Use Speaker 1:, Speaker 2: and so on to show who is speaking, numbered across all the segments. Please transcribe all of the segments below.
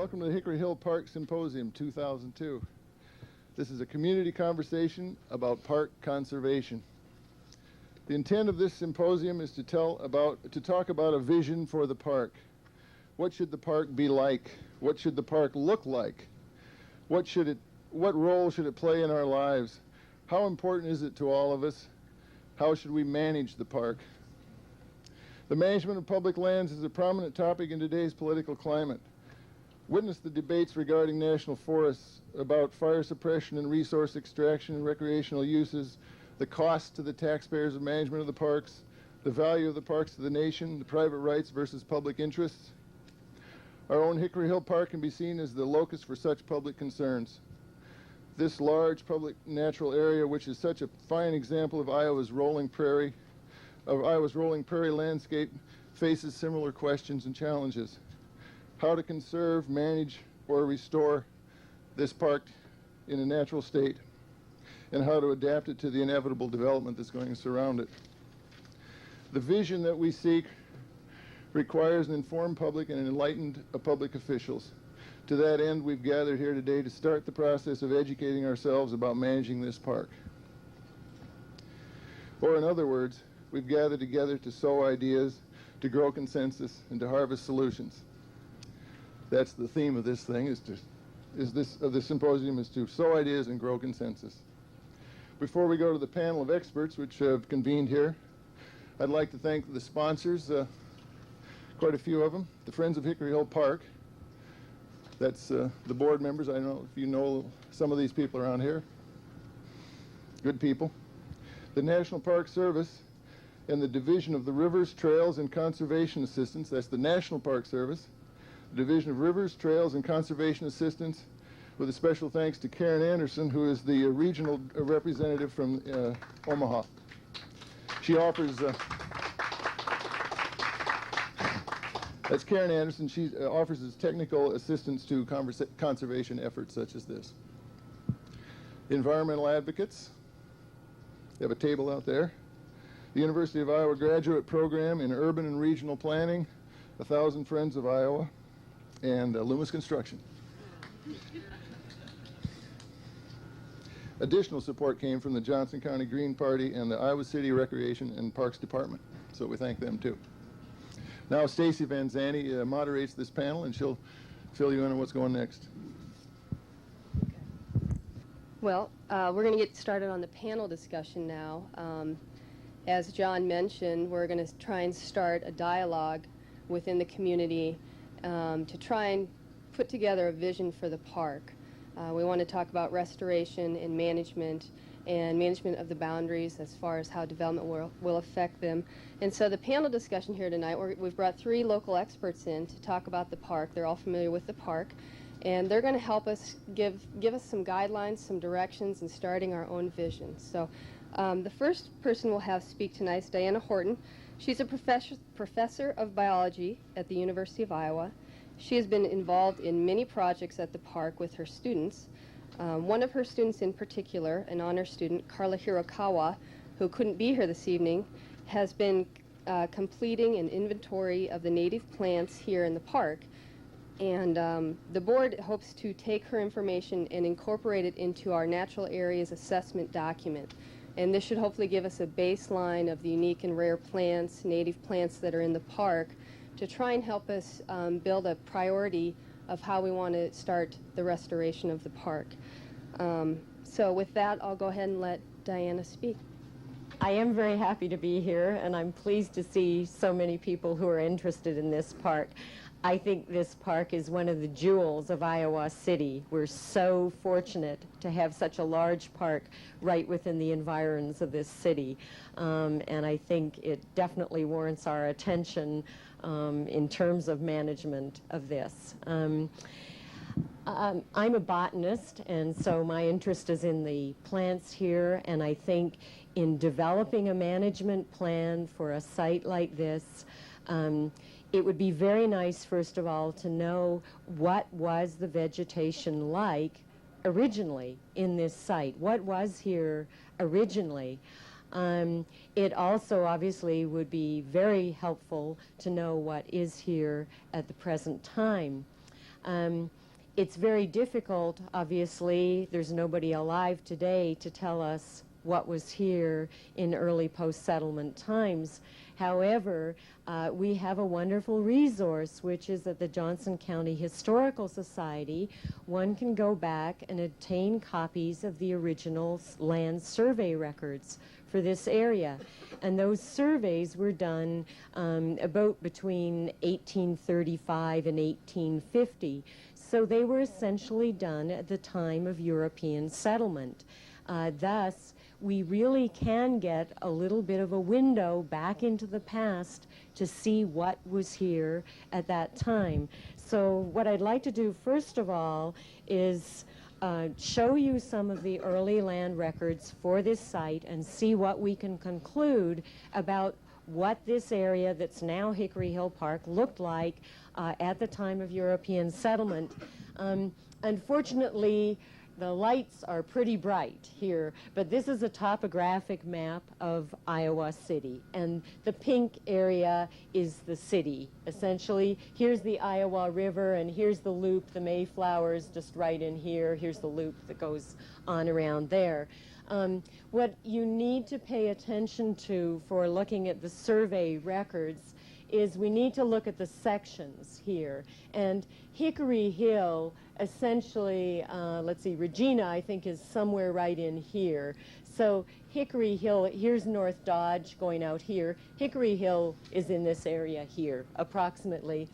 Speaker 1: Welcome to the Hickory Hill Park Symposium 2002. This is a community conversation about park conservation. The intent of this symposium is to talk about a vision for the park. What should the park be like? What should the park look like? What role should it play in our lives? How important is it to all of us? How should we manage the park? The management of public lands is a prominent topic in today's political climate. Witness the debates regarding national forests, about fire suppression and resource extraction and recreational uses, the cost to the taxpayers of management of the parks, the value of the parks to the nation, the private rights versus public interests. Our own Hickory Hill Park can be seen as the locus for such public concerns. This large public natural area, which is such a fine example of Iowa's rolling prairie landscape, faces similar questions and challenges. How to conserve, manage, or restore this park in a natural state, and how to adapt it to the inevitable development that's going to surround it. The vision that we seek requires an informed public and an enlightened public officials. To that end, we've gathered here today to start the process of educating ourselves about managing this park. Or in other words, we've gathered together to sow ideas, to grow consensus, and to harvest solutions. That's the theme of this thing, the symposium is to sow ideas and grow consensus. Before we go to the panel of experts which have convened here, I'd like to thank the sponsors, quite a few of them, the Friends of Hickory Hill Park. That's the board members. I don't know if you know some of these people around here. Good people. The National Park Service and the Division of the Rivers, Trails, and Conservation Assistance. That's the National Park Service. Division of Rivers, Trails, and Conservation Assistance, with a special thanks to Karen Anderson, who is the regional representative from Omaha. She offers, that's Karen Anderson, she offers technical assistance to conservation efforts such as this. Environmental advocates, they have a table out there. The University of Iowa Graduate Program in Urban and Regional Planning, 1,000 Friends of Iowa, and Loomis Construction. Additional support came from the Johnson County Green Party and the Iowa City Recreation and Parks Department, so we thank them too. Now Stacy Van Zanny moderates this panel, and she'll fill you in on what's going next.
Speaker 2: Well, we're going to get started on the panel discussion now. As John mentioned, we're going to try and start a dialogue within the community to try and put together a vision for the park. We want to talk about restoration and management of the boundaries as far as how development will affect them. And so the panel discussion here tonight, we've brought 3 local experts in to talk about the park. They're all familiar with the park, and they're going to help us give us some guidelines, some directions, in starting our own vision. So the first person we'll have speak tonight is Diana Horton. She's a professor of biology at the University of Iowa. She has been involved in many projects at the park with her students. One of her students in particular, an honor student, Carla Hirokawa, who couldn't be here this evening, has been completing an inventory of the native plants here in the park. And the board hopes to take her information and incorporate it into our natural areas assessment document. And this should hopefully give us a baseline of the unique and rare plants, native plants that are in the park, to try and help us build a priority of how we want to start the restoration of the park. So with that, I'll go ahead and let Diana speak.
Speaker 3: I am very happy to be here, and I'm pleased to see so many people who are interested in this park. I think this park is one of the jewels of Iowa City. We're so fortunate to have such a large park right within the environs of this city. And I think it definitely warrants our attention in terms of management of this. I'm a botanist, and so my interest is in the plants here, and I think in developing a management plan for a site like this, it would be very nice, first of all, to know what was the vegetation like originally in this site. What was here originally? It also obviously would be very helpful to know what is here at the present time. It's very difficult, obviously, there's nobody alive today to tell us what was here in early post-settlement times. However, we have a wonderful resource, which is at the Johnson County Historical Society. One can go back and obtain copies of the original land survey records for this area. And those surveys were done about between 1835 and 1850. So they were essentially done at the time of European settlement. Thus, we really can get a little bit of a window back into the past to see what was here at that time. So what I'd like to do first of all is show you some of the early land records for this site and see what we can conclude about what this area that's now Hickory Hill Park looked like at the time of European settlement. Unfortunately, the lights are pretty bright here, but this is a topographic map of Iowa City, and the pink area is the city. Essentially, here's the Iowa River, and here's the loop, the Mayflower's just right in here. Here's the loop that goes on around there. What you need to pay attention to for looking at the survey records is we need to look at the sections here. And Hickory Hill, essentially, let's see, Regina, I think, is somewhere right in here. So Hickory Hill, here's North Dodge going out here. Hickory Hill is in this area here, approximately.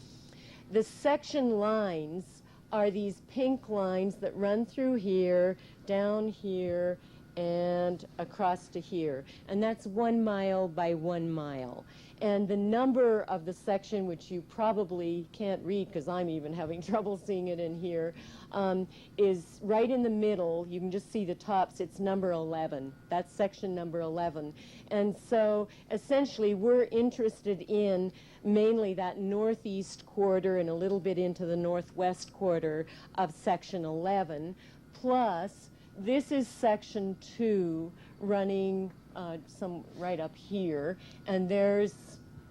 Speaker 3: The section lines are these pink lines that run through here, down here, and across to here. And that's 1 mile by 1 mile. And the number of the section, which you probably can't read because I'm even having trouble seeing it in here, is right in the middle. You can just see the tops. It's number 11. That's section number 11. And so essentially we're interested in mainly that northeast quarter and a little bit into the northwest quarter of section 11. Plus, this is section 2 running some right up here, and there's,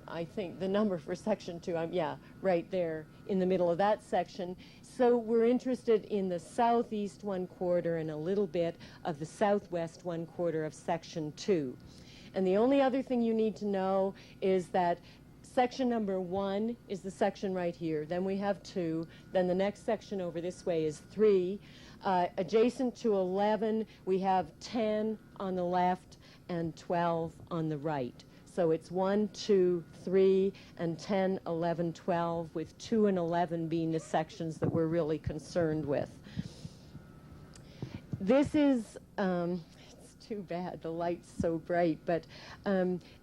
Speaker 3: I think, the number for section 2, yeah, right there in the middle of that section. So we're interested in the southeast 1/4 and a little bit of the southwest 1/4 of section 2. And the only other thing you need to know is that section number 1 is the section right here. Then we have 2. Then the next section over this way is 3. Adjacent to 11, we have 10 on the left and 12 on the right. So it's 1, 2, 3, and 10, 11, 12, with 2 and 11 being the sections that we're really concerned with. This is, it's too bad, the light's so bright, but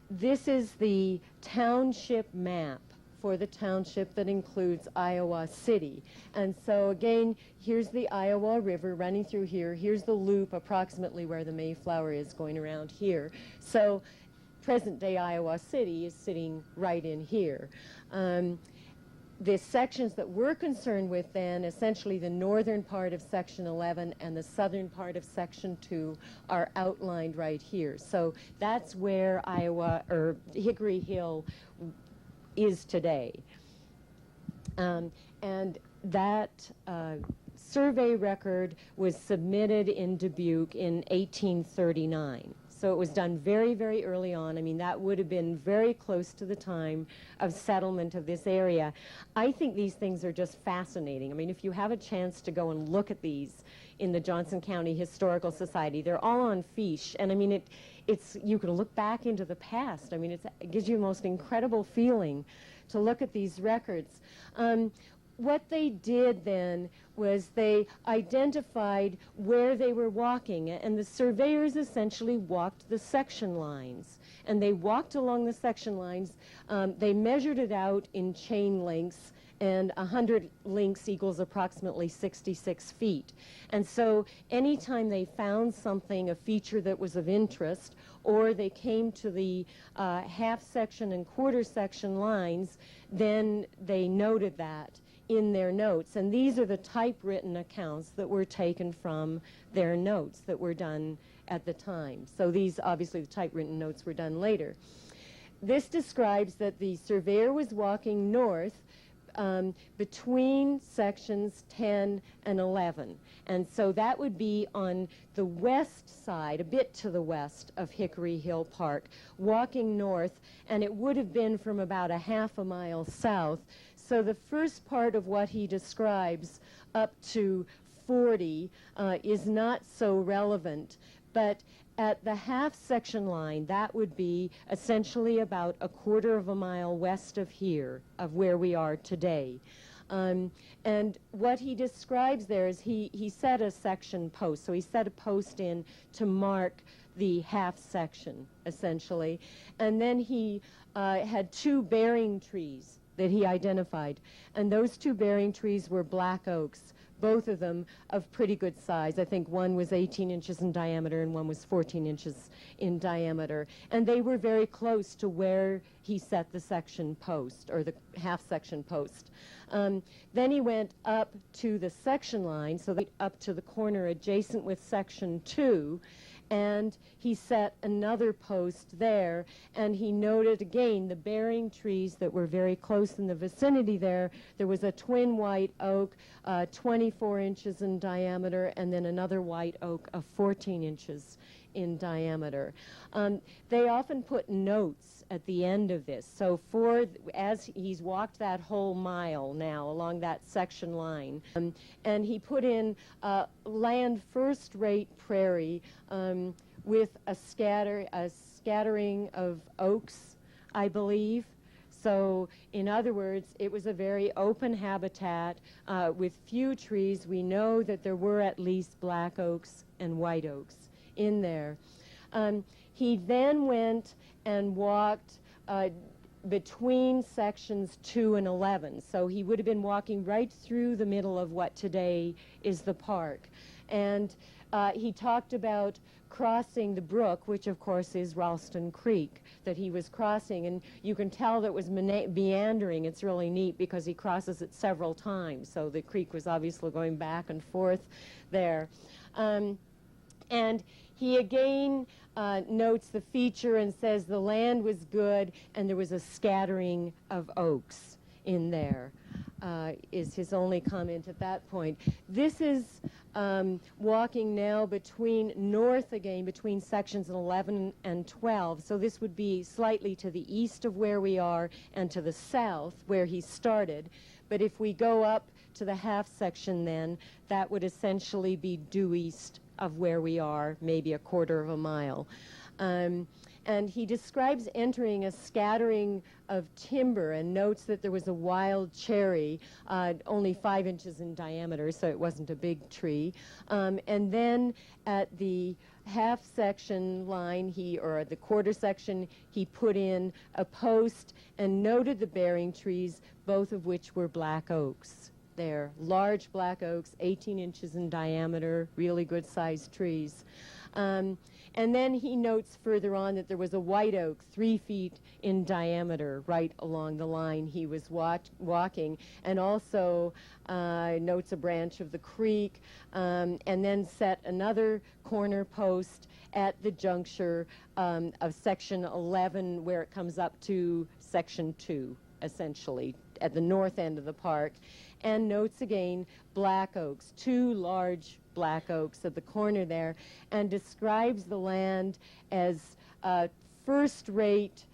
Speaker 3: this is the township map for the township that includes Iowa City. And so again, here's the Iowa River running through here. Here's the loop approximately where the Mayflower is going around here. So present-day Iowa City is sitting right in here. The sections that we're concerned with then, essentially the northern part of section 11 and the southern part of section 2 are outlined right here. So that's where Iowa, or Hickory Hill is today. And that survey record was submitted in Dubuque in 1839. So it was done very, very early on. I mean, that would have been very close to the time of settlement of this area. I think these things are just fascinating. I mean, if you have a chance to go and look at these in the Johnson County Historical Society, they're all on fiche. And I mean, it's you can look back into the past. I mean, it gives you the most incredible feeling to look at these records. What they did then was they identified where they were walking, and the surveyors essentially walked the section lines. And they walked along the section lines. They measured it out in chain lengths, and 100 links equals approximately 66 feet. And so anytime they found something, a feature that was of interest, or they came to the half section and quarter section lines, then they noted that in their notes. And these are the typewritten accounts that were taken from their notes that were done at the time. So these, obviously, the typewritten notes were done later. This describes that the surveyor was walking north between sections 10 and 11. And so that would be on the west side, a bit to the west of Hickory Hill Park, walking north, and it would have been from about a half a mile south. So the first part of what he describes up to 40 is not so relevant, but at the half section line, that would be essentially about a quarter of a mile west of here, of where we are today. And what he describes there is he set a section post. So he set a post in to mark the half section, essentially. And then he had two bearing trees that he identified. And those two bearing trees were black oaks, both of them of pretty good size. I think one was 18 inches in diameter and one was 14 inches in diameter. And they were very close to where he set the section post, or the half section post. Then he went up to the section line, so up to the corner adjacent with section 2, and he set another post there, and he noted again the bearing trees that were very close in the vicinity there. There was a twin white oak, 24 inches in diameter, and then another white oak of 14 inches in diameter. They often put notes at the end of this. So as he's walked that whole mile now along that section line, and he put in land first-rate prairie with a scattering of oaks, I believe. So in other words, it was a very open habitat with few trees. We know that there were at least black oaks and white oaks in there. He then went and walked between sections 2 and 11. So he would have been walking right through the middle of what today is the park. And he talked about crossing the brook, which of course is Ralston Creek, that he was crossing. And you can tell that it was meandering. It's really neat because he crosses it several times. So the creek was obviously going back and forth there. And he again notes the feature and says the land was good and there was a scattering of oaks in there, is his only comment at that point. This is walking now north again, between sections 11 and 12. So this would be slightly to the east of where we are and to the south where he started. But if we go up to the half section then, that would essentially be due east of where we are, maybe a quarter of a mile. And he describes entering a scattering of timber and notes that there was a wild cherry, only 5 inches in diameter, so it wasn't a big tree. And then at the half section line, or the quarter section, he put in a post and noted the bearing trees, both of which were black oaks. They're large black oaks, 18 inches in diameter, really good-sized trees. And then he notes further on that there was a white oak 3 feet in diameter right along the line he was walking, and also notes a branch of the creek, and then set another corner post at the juncture of section 11 where it comes up to section 2, essentially, at the north end of the park, and notes again black oaks, 2 large black oaks at the corner there, and describes the land as first-rate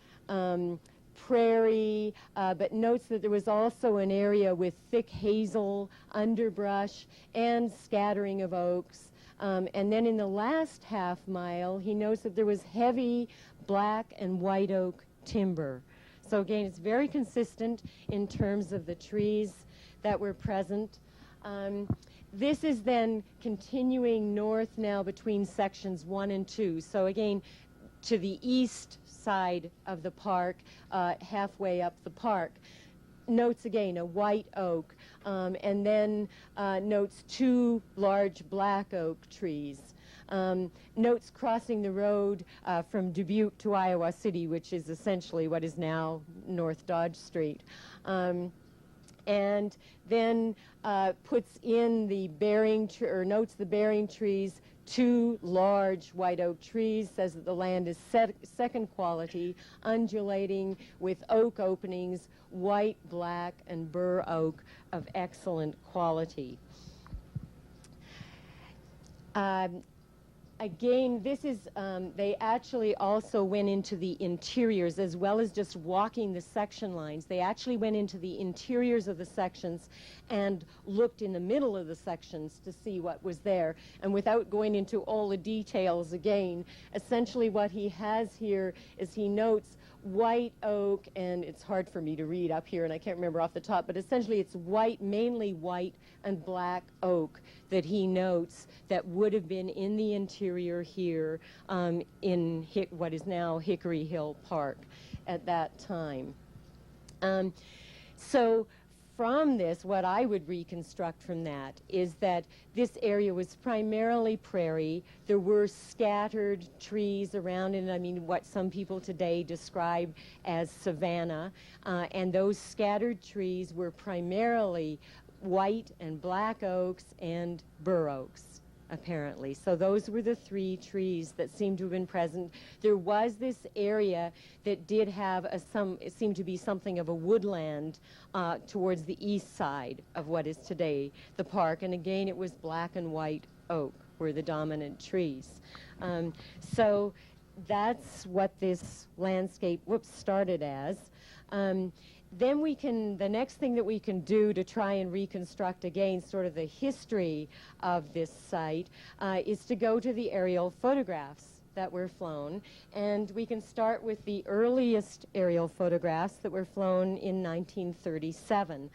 Speaker 3: prairie, but notes that there was also an area with thick hazel underbrush and scattering of oaks. And then in the last half mile, he notes that there was heavy black and white oak timber. So again, it's very consistent in terms of the trees that were present. This is then continuing north now between sections 1 and 2. So again, to the east side of the park, halfway up the park. Notes again a white oak, and then notes 2 large black oak trees. Notes crossing the road from Dubuque to Iowa City, which is essentially what is now North Dodge Street. And then puts in the notes the bearing trees 2 large white oak trees, says that the land is second quality, undulating with oak openings, white, black, and bur oak of excellent quality. Again, this is, they actually also went into the interiors as well as just walking the section lines. They actually went into the interiors of the sections and looked in the middle of the sections to see what was there. And without going into all the details again, essentially what he has here is he notes white oak, and it's hard for me to read up here, and I can't remember off the top, but essentially it's white, mainly white and black oak that he notes that would have been in the interior here in what is now Hickory Hill Park at that time. So from this, what I would reconstruct from that is that this area was primarily prairie. There were scattered trees around it, I mean, what some people today describe as savanna, and those scattered trees were primarily white and black oaks and bur oaks, apparently. So those were the 3 trees that seemed to have been present. There was this area that did have it seemed to be something of a woodland towards the east side of what is today the park. And again, it was black and white oak were the dominant trees. So that's what this landscape, started as. Then the next thing that we can do to try and reconstruct again sort of the history of this site is to go to the aerial photographs that were flown. And we can start with the earliest aerial photographs that were flown in 1937.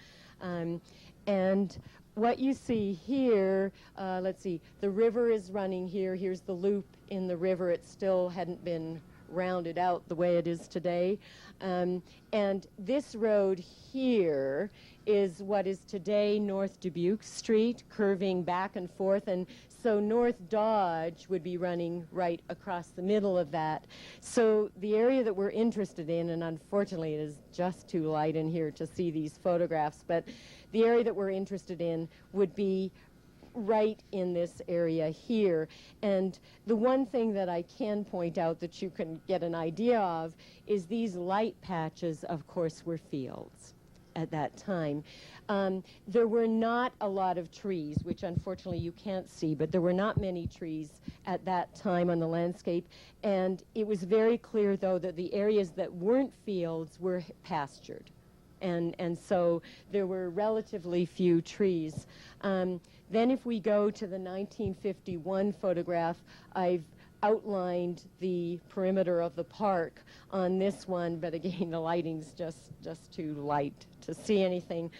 Speaker 3: And what you see here, let's see, the river is running here. Here's the loop in the river. It still hadn't been rounded out the way it is today. And this road here is what is today North Dubuque Street, curving back and forth. And so North Dodge would be running right across the middle of that. So the area that we're interested in, and unfortunately it is just too light in here to see these photographs, but the area that we're interested in would be right in this area here. And the one thing that I can point out that you can get an idea of is these light patches, of course, were fields at that time. There were not a lot of trees, which unfortunately you can't see, but there were not many trees at that time on the landscape. And it was very clear, though, that the areas that weren't fields were pastured. And so there were relatively few trees. Then if we go to the 1951 photograph, I've outlined the perimeter of the park on this one, but again, the lighting's just too light to see anything.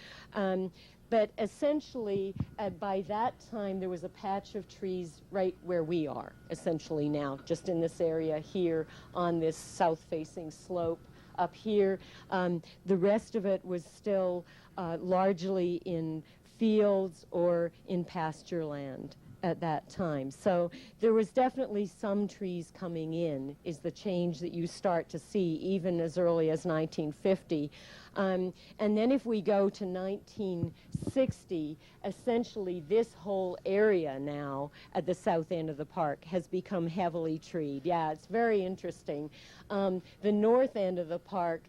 Speaker 3: But essentially, by that time, there was a patch of trees right where we are, essentially now, just in this area here on this south-facing slope. Up here, the rest of it was still largely in fields or in pasture land at that time. So there was definitely some trees coming in, is the change that you start to see even as early as 1950. And then if we go to 1960, essentially this whole area now at the south end of the park has become heavily treed. Yeah, it's very interesting. The north end of the park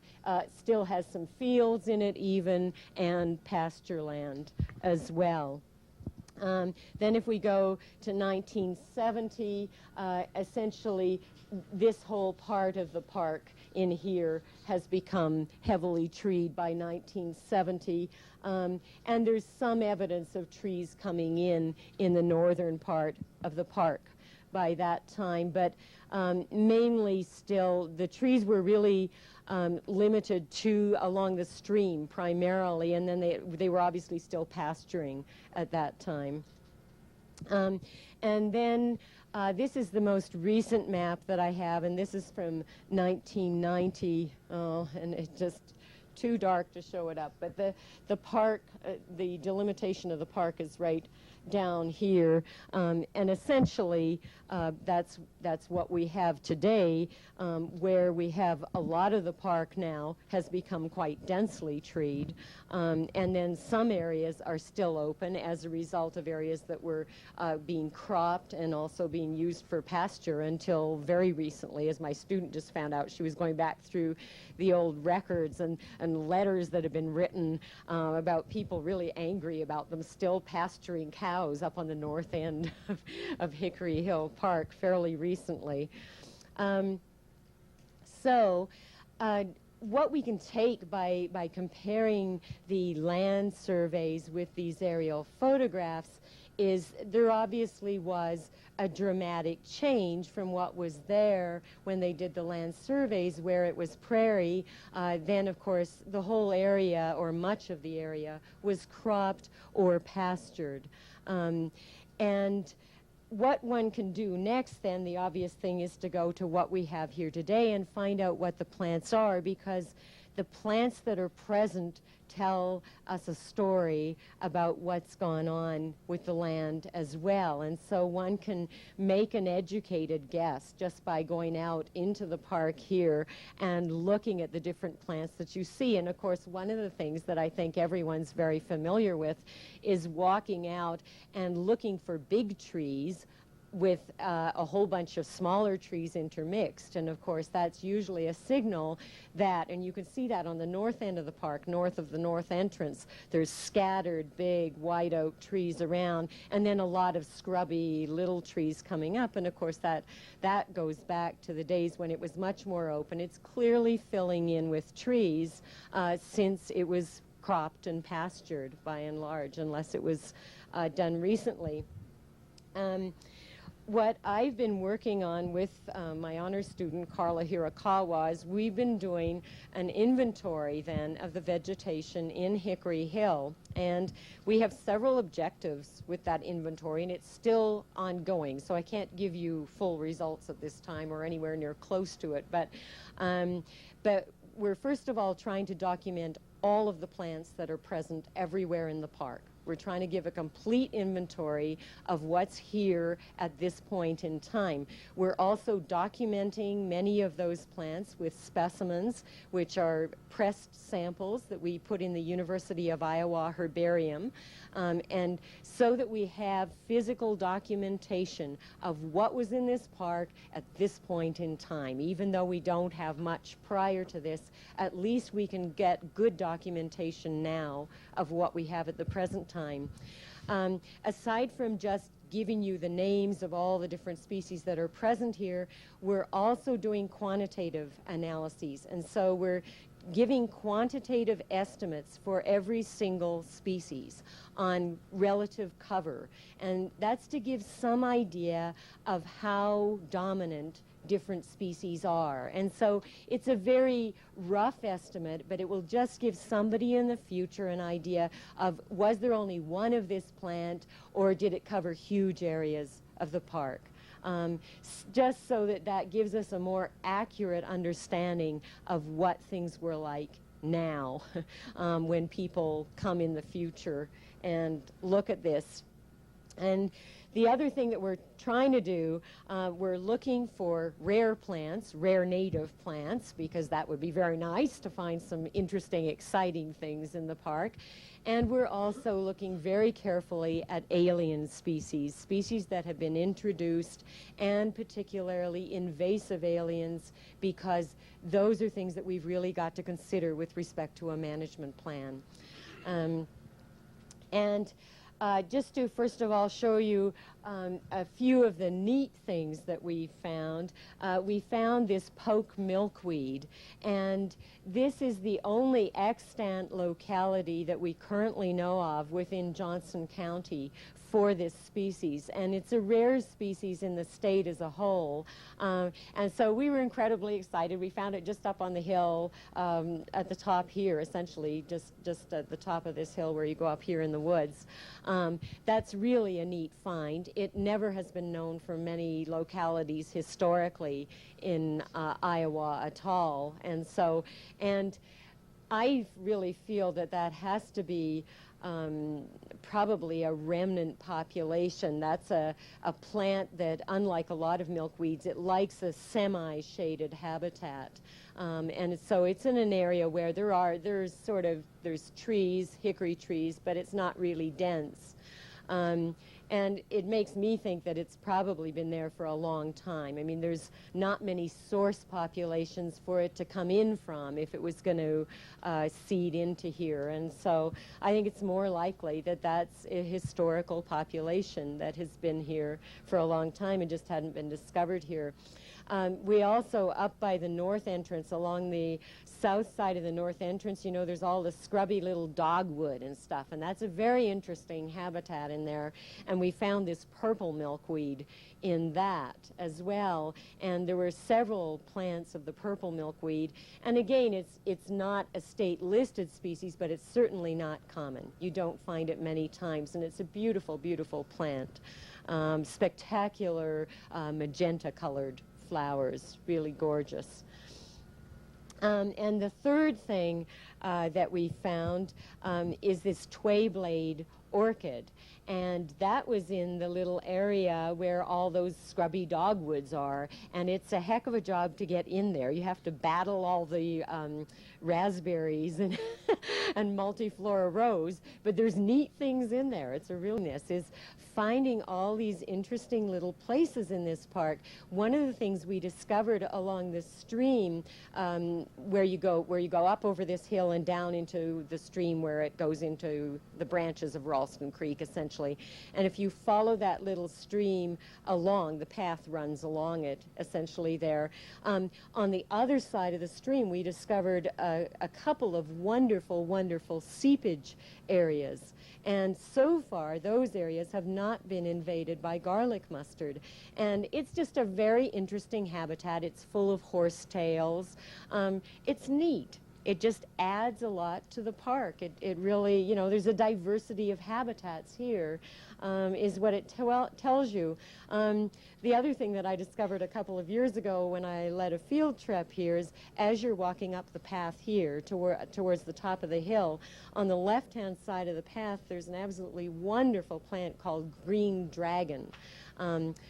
Speaker 3: still has some fields in it even, and pasture land as well. Then if we go to 1970, essentially this whole part of the park in here has become heavily treed by 1970. And there's some evidence of trees coming in the northern part of the park by that time. But mainly still, the trees were really limited to along the stream primarily, and then they were obviously still pasturing at that time. And then this is the most recent map that I have, and this is from 1990, and it's just too dark to show it up, but the park, the delimitation of the park is right down here, and essentially that's what we have today, where we have a lot of the park now has become quite densely treed, and then some areas are still open as a result of areas that were being cropped and also being used for pasture until very recently, as my student just found out. She was going back through the old records and letters that have been written about people really angry about them still pasturing cows up on the north end of Hickory Hill Park fairly recently. What we can take by comparing the land surveys with these aerial photographs is there obviously was a dramatic change from what was there when they did the land surveys, where it was prairie. Then, of course, the whole area, or much of the area, was cropped or pastured. And what one can do next, then, the obvious thing is to go to what we have here today and find out what the plants are, because the plants that are present tell us a story about what's gone on with the land as well. And so one can make an educated guess just by going out into the park here and looking at the different plants that you see. And of course, one of the things that I think everyone's very familiar with is walking out and looking for big trees with a whole bunch of smaller trees intermixed. And of course, that's usually a signal that, and you can see that on the north end of the park, north of the north entrance, there's scattered big white oak trees around, and then a lot of scrubby little trees coming up. And of course, that goes back to the days when it was much more open. It's clearly filling in with trees since it was cropped and pastured by and large, unless it was done recently. What I've been working on with my honor student, Carla Hirakawa, is we've been doing an inventory then of the vegetation in Hickory Hill. And we have several objectives with that inventory, and it's still ongoing. So I can't give you full results at this time or anywhere near close to it. But we're first of all trying to document all of the plants that are present everywhere in the park. We're trying to give a complete inventory of what's here at this point in time. We're also documenting many of those plants with specimens, which are pressed samples that we put in the University of Iowa herbarium, and so that we have physical documentation of what was in this park at this point in time. Even though we don't have much prior to this, at least we can get good documentation now of what we have at the present time. Aside from just giving you the names of all the different species that are present here, we're also doing quantitative analyses. And so we're giving quantitative estimates for every single species on relative cover. And that's to give some idea of how dominant different species are. And so it's a very rough estimate, but it will just give somebody in the future an idea of, was there only one of this plant, or did it cover huge areas of the park? Just so that gives us a more accurate understanding of what things were like now when people come in the future and look at this. And the other thing that we're trying to do, we're looking for rare plants, rare native plants, because that would be very nice to find some interesting, exciting things in the park. And we're also looking very carefully at alien species, species that have been introduced, and particularly invasive aliens, because those are things that we've really got to consider with respect to a management plan. Just to first of all show you a few of the neat things that we found this poke milkweed, and this is the only extant locality that we currently know of within Johnson County for this species, and it's a rare species in the state as a whole. And so we were incredibly excited. We found it just up on the hill at the top here, essentially, just at the top of this hill where you go up here in the woods. That's really a neat find. It never has been known for many localities historically in Iowa at all. And so, I really feel that that has to be probably a remnant population. That's a plant that, unlike a lot of milkweeds, it likes a semi-shaded habitat. And so it's in an area where there's trees, hickory trees, but it's not really dense. And it makes me think that it's probably been there for a long time. I mean, there's not many source populations for it to come in from if it was going to seed into here. And so I think it's more likely that that's a historical population that has been here for a long time and just hadn't been discovered here. We also, up by the north entrance, along the south side of the north entrance, you know, there's all the scrubby little dogwood and stuff, and that's a very interesting habitat in there. And we found this purple milkweed in that as well, and there were several plants of the purple milkweed. And again, it's not a state listed species, but it's certainly not common. You don't find it many times, and it's a beautiful, beautiful plant. Spectacular magenta colored flowers, really gorgeous. And the third thing that we found is this Twayblade Orchid. And that was in the little area where all those scrubby dogwoods are. And it's a heck of a job to get in there. You have to battle all the raspberries and, and multiflora rose. But there's neat things in there. It's a realness is finding all these interesting little places in this park. One of the things we discovered along the stream, where you go up over this hill and down into the stream where it goes into the branches of Ralston Creek, essentially. And if you follow that little stream along, the path runs along it, essentially there. On the other side of the stream, we discovered a couple of wonderful, wonderful seepage areas. And so far, those areas have not been invaded by garlic mustard. And it's just a very interesting habitat. It's full of horsetails. It's neat. It just adds a lot to the park. It really, you know, there's a diversity of habitats here, is what it tells you. The other thing that I discovered a couple of years ago when I led a field trip here is as you're walking up the path here towards the top of the hill, on the left-hand side of the path, there's an absolutely wonderful plant called green dragon.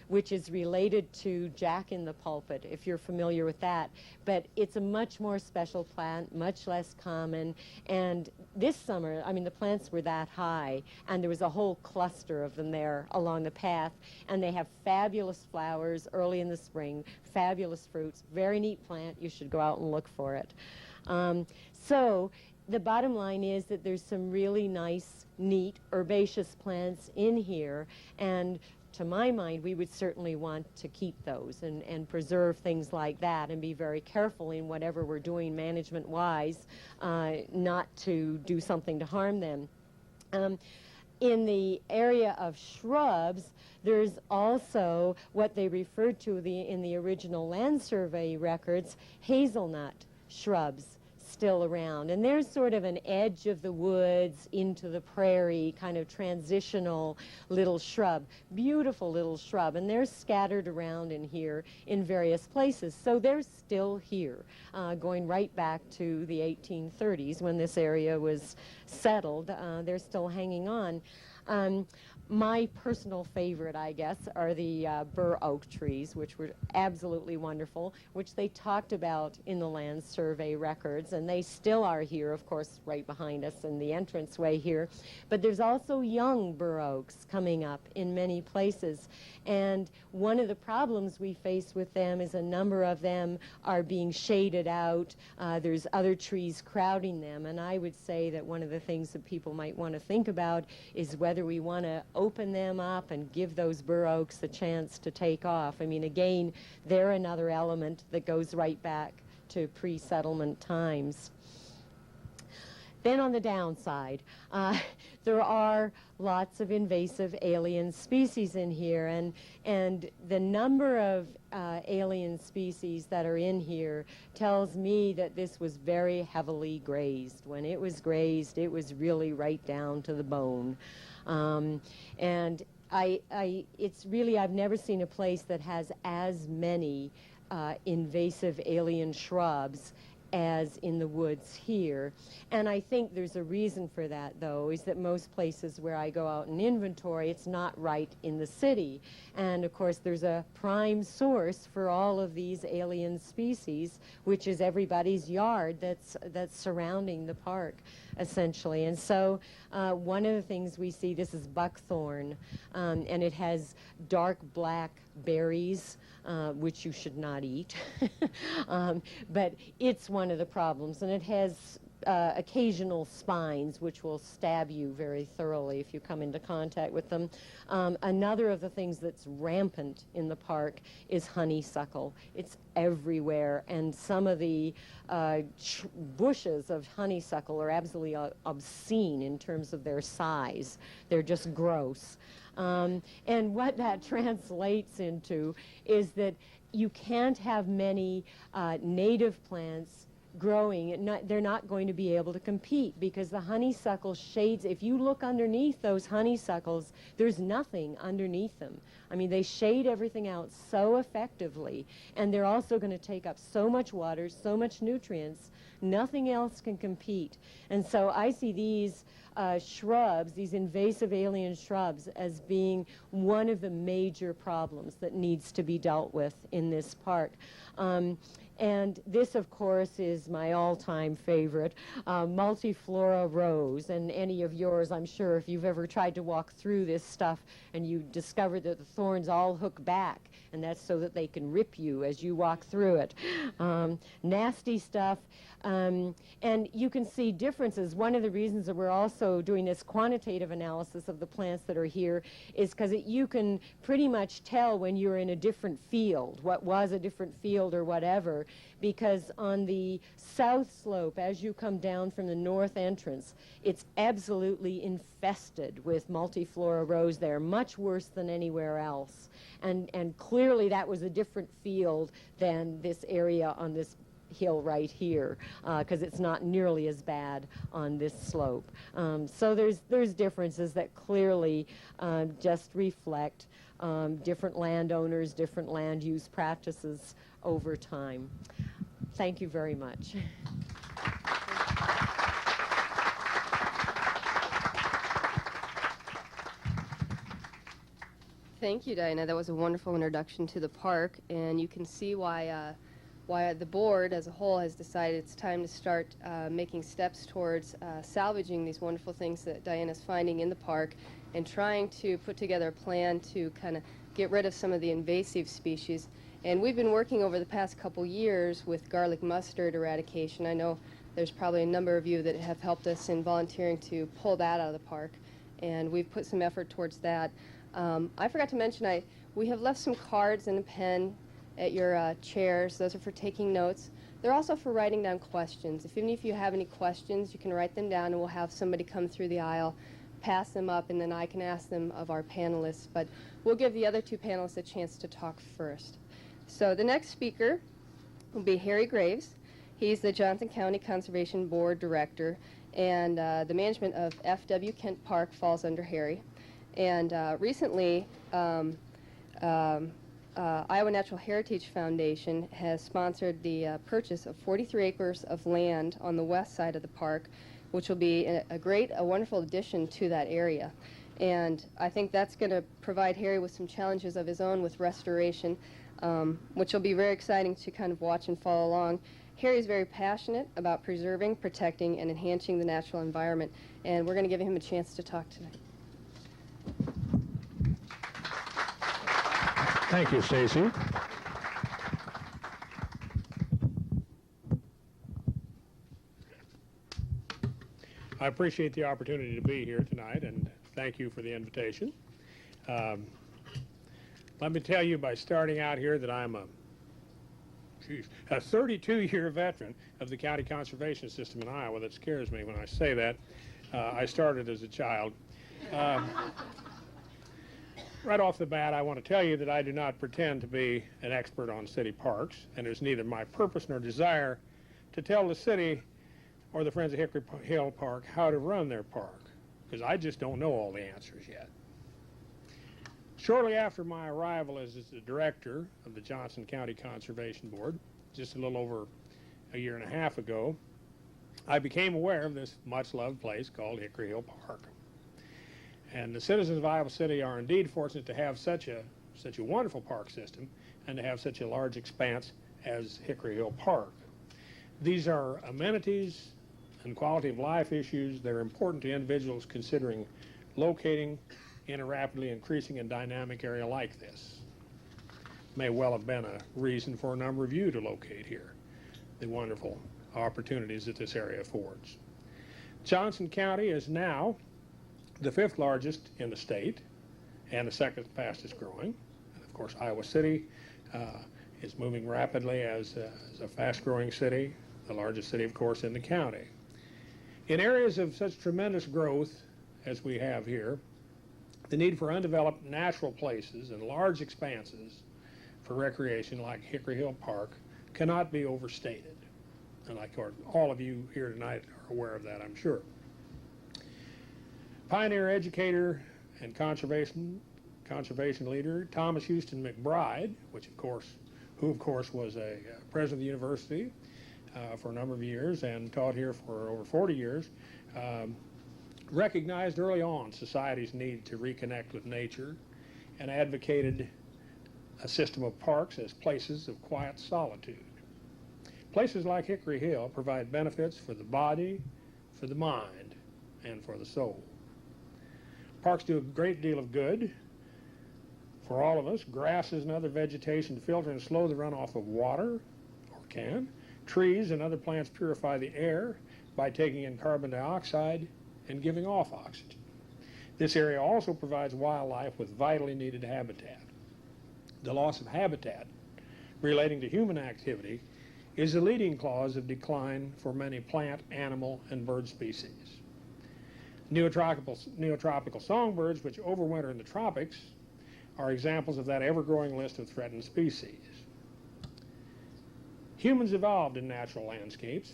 Speaker 3: Which is related to Jack in the Pulpit, if you're familiar with that. But it's a much more special plant, much less common. And this summer, I mean, the plants were that high, and there was a whole cluster of them there along the path. And they have fabulous flowers early in the spring, fabulous fruits, very neat plant. You should go out and look for it. So the bottom line is that there's some really nice, neat, herbaceous plants in here. And to my mind, we would certainly want to keep those and preserve things like that and be very careful in whatever we're doing management-wise, not to do something to harm them. In the area of shrubs, there's also what they referred to in the original land survey records, hazelnut shrubs still around. And there's sort of an edge of the woods into the prairie, kind of transitional little shrub, beautiful little shrub. And they're scattered around in here in various places. So they're still here, going right back to the 1830s when this area was settled. They're still hanging on. My personal favorite, I guess, are the bur oak trees, which were absolutely wonderful, which they talked about in the land survey records, and they still are here, of course, right behind us in the entranceway here. But there's also young bur oaks coming up in many places, and one of the problems we face with them is a number of them are being shaded out. There's other trees crowding them, and I would say that one of the things that people might want to think about is whether we want to open them up and give those bur oaks a chance to take off. I mean, again, they're another element that goes right back to pre-settlement times. Then on the downside, there are lots of invasive alien species in here, and the number of alien species that are in here tells me that this was very heavily grazed. When it was grazed, it was really right down to the bone. And it's really, I've never seen a place that has as many invasive alien shrubs as in the woods here. And I think there's a reason for that, though, is that most places where I go out and inventory, it's not right in the city. And of course, there's a prime source for all of these alien species, which is everybody's yard that's surrounding the park, essentially. And so one of the things we see, this is buckthorn, and it has dark black berries, which you should not eat. But it's one of the problems, and it has occasional spines, which will stab you very thoroughly if you come into contact with them. Another of the things that's rampant in the park is honeysuckle. It's everywhere, and some of the bushes of honeysuckle are absolutely obscene in terms of their size. They're just gross. And what that translates into is that you can't have many native plants growing. They're not going to be able to compete because the honeysuckle shades, if you look underneath those honeysuckles, there's nothing underneath them. I mean, they shade everything out so effectively, and they're also going to take up so much water, so much nutrients, nothing else can compete. And so I see these shrubs, these invasive alien shrubs, as being one of the major problems that needs to be dealt with in this park. And this, of course, is my all-time favorite, multiflora rose. And any of yours, I'm sure, if you've ever tried to walk through this stuff and you discover that the thorns all hook back, and that's so that they can rip you as you walk through it. Nasty stuff. And you can see differences. One of the reasons that we're also doing this quantitative analysis of the plants that are here is because you can pretty much tell when you're in a different field, what was a different field or whatever, because on the south slope, as you come down from the north entrance, it's absolutely infested with multiflora rose there, much worse than anywhere else. And clearly that was a different field than this area on this hill right here, because it's not nearly as bad on this slope. So there's differences that clearly just reflect different landowners, different land use practices over time. Thank you very much.
Speaker 2: Thank you, Diana. That was a wonderful introduction to the park, and you can see why the board as a whole has decided it's time to start making steps towards salvaging these wonderful things that Diana's finding in the park and trying to put together a plan to kind of get rid of some of the invasive species. And we've been working over the past couple years with garlic mustard eradication. I know there's probably a number of you that have helped us in volunteering to pull that out of the park, and we've put some effort towards that. I forgot to mention, we have left some cards and a pen at your chairs. Those are for taking notes. They're also for writing down questions. Even if you have any questions, you can write them down, and we'll have somebody come through the aisle, pass them up, and then I can ask them of our panelists. But we'll give the other two panelists a chance to talk first. So the next speaker will be Harry Graves. He's the Johnson County Conservation Board Director, and the management of F.W. Kent Park falls under Harry. And recently, Iowa Natural Heritage Foundation has sponsored the purchase of 43 acres of land on the west side of the park, which will be a wonderful addition to that area. And I think that's going to provide Harry with some challenges of his own with restoration, which will be very exciting to kind of watch and follow along. Harry's very passionate about preserving, protecting, and enhancing the natural environment, and we're going to give him a chance to talk tonight.
Speaker 4: Thank you, Stacy. I appreciate the opportunity to be here tonight, and thank you for the invitation. Let me tell you by starting out here that I'm a 32-year veteran of the county conservation system in Iowa. That scares me when I say that. I started as a child. Right off the bat, I want to tell you that I do not pretend to be an expert on city parks, and it's neither my purpose nor desire to tell the city or the Friends of Hickory Hill Park how to run their park, because I just don't know all the answers yet. Shortly after my arrival as the director of the Johnson County Conservation Board, just a little over a year and a half ago, I became aware of this much-loved place called Hickory Hill Park. And the citizens of Iowa City are indeed fortunate to have such a wonderful park system and to have such a large expanse as Hickory Hill Park. These are amenities and quality of life issues that are important to individuals considering locating in a rapidly increasing and dynamic area like this. May well have been a reason for a number of you to locate here, the wonderful opportunities that this area affords. Johnson County is now the 5th largest in the state and the 2nd fastest growing. And of course, Iowa City is moving rapidly as a fast-growing city, the largest city, of course, in the county. In areas of such tremendous growth as we have here, the need for undeveloped natural places and large expanses for recreation like Hickory Hill Park cannot be overstated. And like all of you here tonight are aware of that, I'm sure. Pioneer educator and conservation leader Thomas Houston McBride, who of course was a president of the university for a number of years and taught here for over 40 years, recognized early on society's need to reconnect with nature and advocated a system of parks as places of quiet solitude. Places like Hickory Hill provide benefits for the body, for the mind, and for the soul. Parks do a great deal of good for all of us. Grasses and other vegetation filter and slow the runoff of water, or can. Trees and other plants purify the air by taking in carbon dioxide and giving off oxygen. This area also provides wildlife with vitally needed habitat. The loss of habitat relating to human activity is the leading cause of decline for many plant, animal, and bird species. Neotropical songbirds, which overwinter in the tropics, are examples of that ever-growing list of threatened species. Humans evolved in natural landscapes,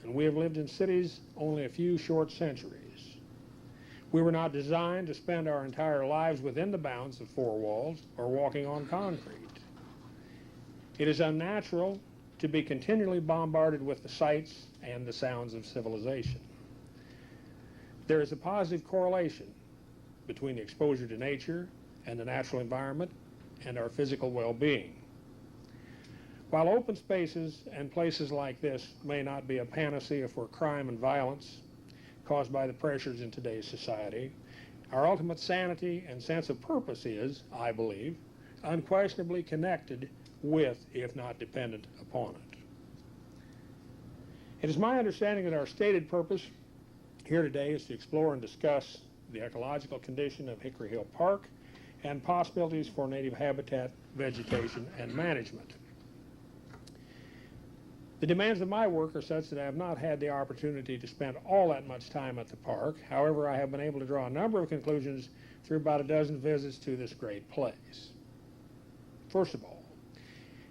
Speaker 4: and we have lived in cities only a few short centuries. We were not designed to spend our entire lives within the bounds of 4 walls or walking on concrete. It is unnatural to be continually bombarded with the sights and the sounds of civilization. There is a positive correlation between the exposure to nature and the natural environment and our physical well-being. While open spaces and places like this may not be a panacea for crime and violence caused by the pressures in today's society, our ultimate sanity and sense of purpose is, I believe, unquestionably connected with, if not dependent upon it. It is my understanding that our stated purpose here today is to explore and discuss the ecological condition of Hickory Hill Park and possibilities for native habitat, vegetation, and management. The demands of my work are such that I have not had the opportunity to spend all that much time at the park. However, I have been able to draw a number of conclusions through about a dozen visits to this great place. First of all,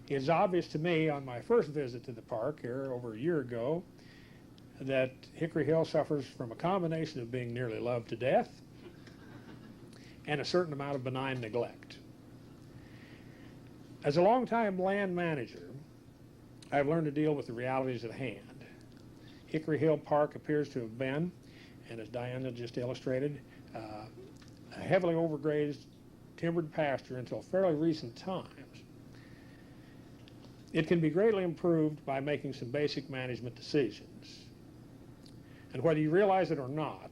Speaker 4: it is obvious to me on my first visit to the park here over a year ago that Hickory Hill suffers from a combination of being nearly loved to death and a certain amount of benign neglect. As a longtime land manager, I've learned to deal with the realities at hand. Hickory Hill Park appears to have been, and as Diana just illustrated, a heavily overgrazed timbered pasture until fairly recent times. It can be greatly improved by making some basic management decisions. And whether you realize it or not,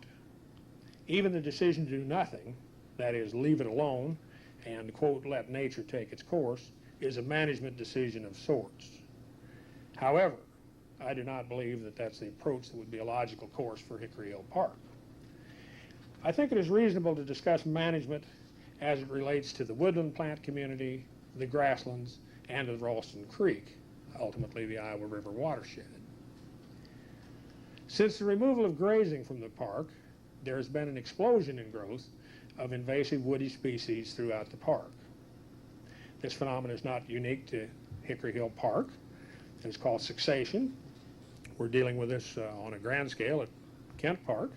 Speaker 4: even the decision to do nothing, that is, leave it alone and, quote, let nature take its course, is a management decision of sorts. However, I do not believe that that's the approach that would be a logical course for Hickory Hill Park. I think it is reasonable to discuss management as it relates to the woodland plant community, the grasslands, and of Ralston Creek, ultimately the Iowa River watershed. Since the removal of grazing from the park, there has been an explosion in growth of invasive woody species throughout the park. This phenomenon is not unique to Hickory Hill Park. It's called succession. We're dealing with this on a grand scale at Kent Park.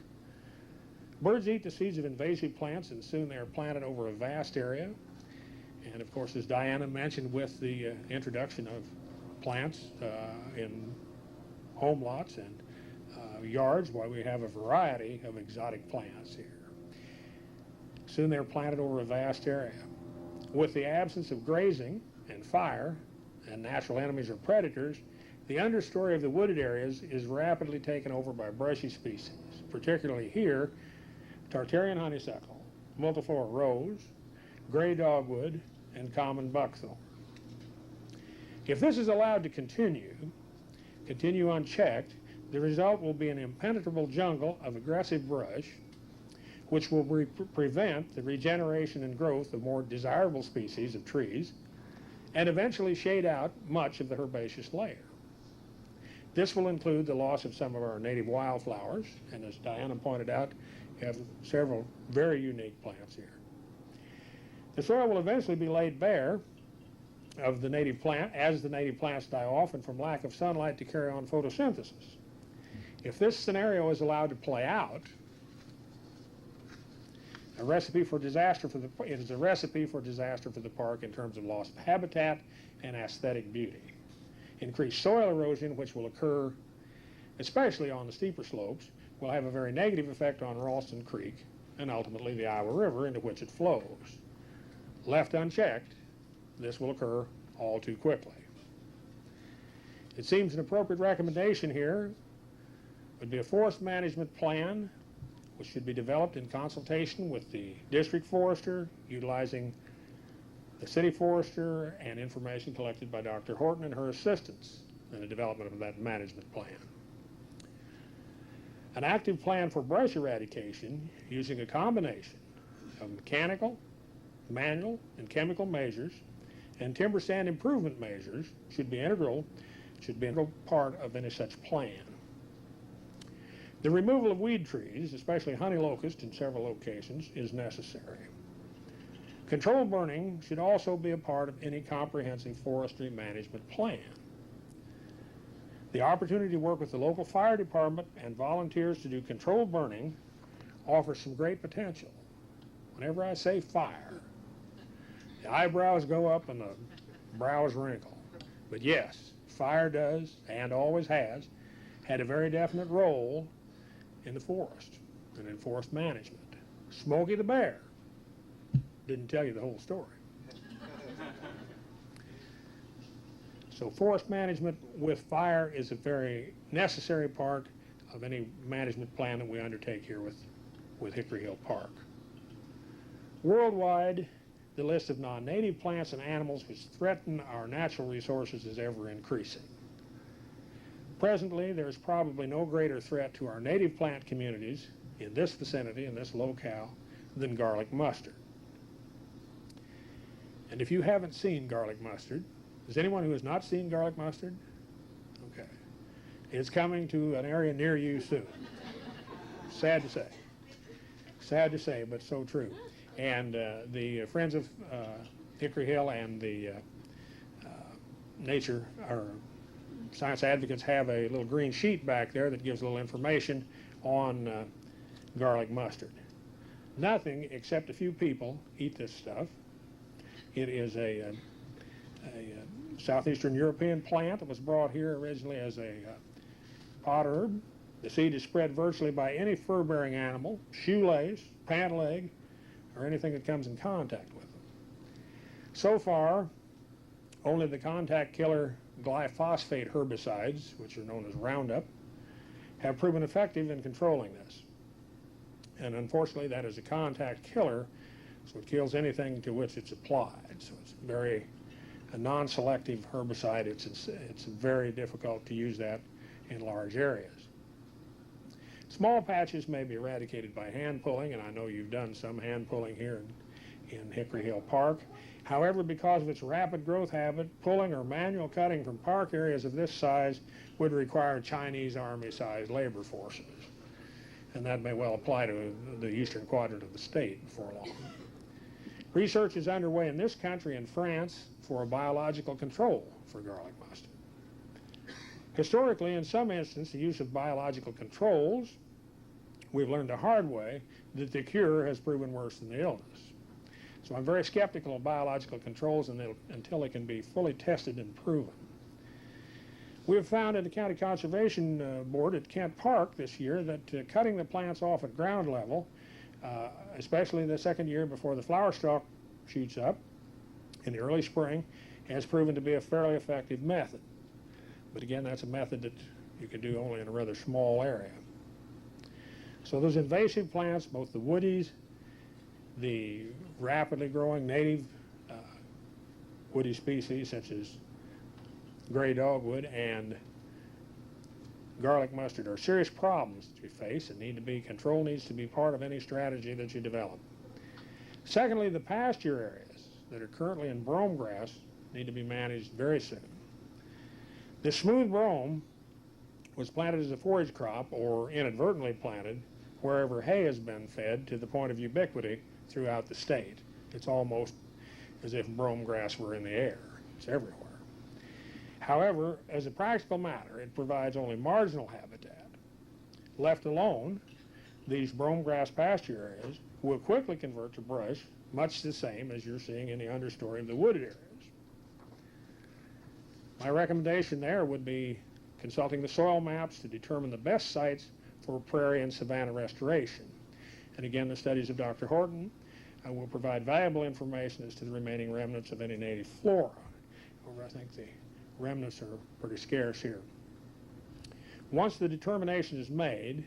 Speaker 4: Birds eat the seeds of invasive plants, and soon they are planted over a vast area. And of course, as Diana mentioned, with the introduction of plants in home lots and yards, while we have a variety of exotic plants here. Soon they're planted over a vast area. With the absence of grazing and fire and natural enemies or predators, the understory of the wooded areas is rapidly taken over by brushy species, particularly here, Tartarian honeysuckle, multiflora rose, gray dogwood, and common buckthorn. If this is allowed to continue unchecked, the result will be an impenetrable jungle of aggressive brush, which will prevent the regeneration and growth of more desirable species of trees, and eventually shade out much of the herbaceous layer. This will include the loss of some of our native wildflowers, and as Diana pointed out, you have several very unique plants here. The soil will eventually be laid bare of the native plant as the native plants die off and from lack of sunlight to carry on photosynthesis. If this scenario is allowed to play out, it is a recipe for disaster for the park in terms of loss of habitat and aesthetic beauty. Increased soil erosion, which will occur especially on the steeper slopes, will have a very negative effect on Ralston Creek and ultimately the Iowa River into which it flows. Left unchecked, this will occur all too quickly. It seems an appropriate recommendation here would be a forest management plan, which should be developed in consultation with the district forester, utilizing the city forester and information collected by Dr. Horton and her assistants in the development of that management plan. An active plan for brush eradication using a combination of mechanical, manual, and chemical measures and timber stand improvement measures should be an integral part of any such plan. The removal of weed trees, especially honey locust in several locations, is necessary. Controlled burning should also be a part of any comprehensive forestry management plan. The opportunity to work with the local fire department and volunteers to do controlled burning offers some great potential. Whenever I say fire, the eyebrows go up and the brows wrinkle. But yes, fire does, and always has, had a very definite role in the forest and in forest management. Smokey the Bear didn't tell you the whole story. So forest management with fire is a very necessary part of any management plan that we undertake here with Hickory Hill Park. Worldwide, the list of non-native plants and animals which threaten our natural resources is ever increasing. Presently, there is probably no greater threat to our native plant communities in this vicinity, in this locale, than garlic mustard. And if you haven't seen garlic mustard, is anyone who has not seen garlic mustard? Okay. It's coming to an area near you soon. Sad to say. Sad to say, but so true. And the Friends of Hickory Hill and the Nature or Science Advocates have a little green sheet back there that gives a little information on garlic mustard. Nothing except a few people eat this stuff. It is a southeastern European plant that was brought here originally as a pot herb. The seed is spread virtually by any fur-bearing animal, shoelace, pant leg, or anything that comes in contact with them. So far, only the contact killer glyphosate herbicides, which are known as Roundup, have proven effective in controlling this. And unfortunately, that is a contact killer, so it kills anything to which it's applied. So it's a non-selective herbicide. It's very difficult to use that in large areas. Small patches may be eradicated by hand pulling, and I know you've done some hand pulling here in Hickory Hill Park. However, because of its rapid growth habit, pulling or manual cutting from park areas of this size would require Chinese Army-sized labor forces. And that may well apply to the eastern quadrant of the state before long. Research is underway in this country and France for a biological control for garlic mustard. Historically, in some instances, the use of biological controls, we've learned the hard way that the cure has proven worse than the illness. So I'm very skeptical of biological controls until they can be fully tested and proven. We have found at the County Conservation Board at Kent Park this year that cutting the plants off at ground level, especially the second year before the flower stalk shoots up in the early spring, has proven to be a fairly effective method. But again, that's a method that you can do only in a rather small area. So those invasive plants, both the woodies, the rapidly growing native woody species such as gray dogwood and garlic mustard, are serious problems that you face and need to be, control needs to be part of any strategy that you develop. Secondly, the pasture areas that are currently in brome grass need to be managed very soon. This smooth brome was planted as a forage crop or inadvertently planted wherever hay has been fed to the point of ubiquity throughout the state. It's almost as if brome grass were in the air. It's everywhere. However, as a practical matter, it provides only marginal habitat. Left alone, these brome grass pasture areas will quickly convert to brush, much the same as you're seeing in the understory of the wooded areas. My recommendation there would be consulting the soil maps to determine the best sites for prairie and savanna restoration. And again, the studies of Dr. Horton will provide valuable information as to the remaining remnants of any native flora. However, I think the remnants are pretty scarce here. Once the determination is made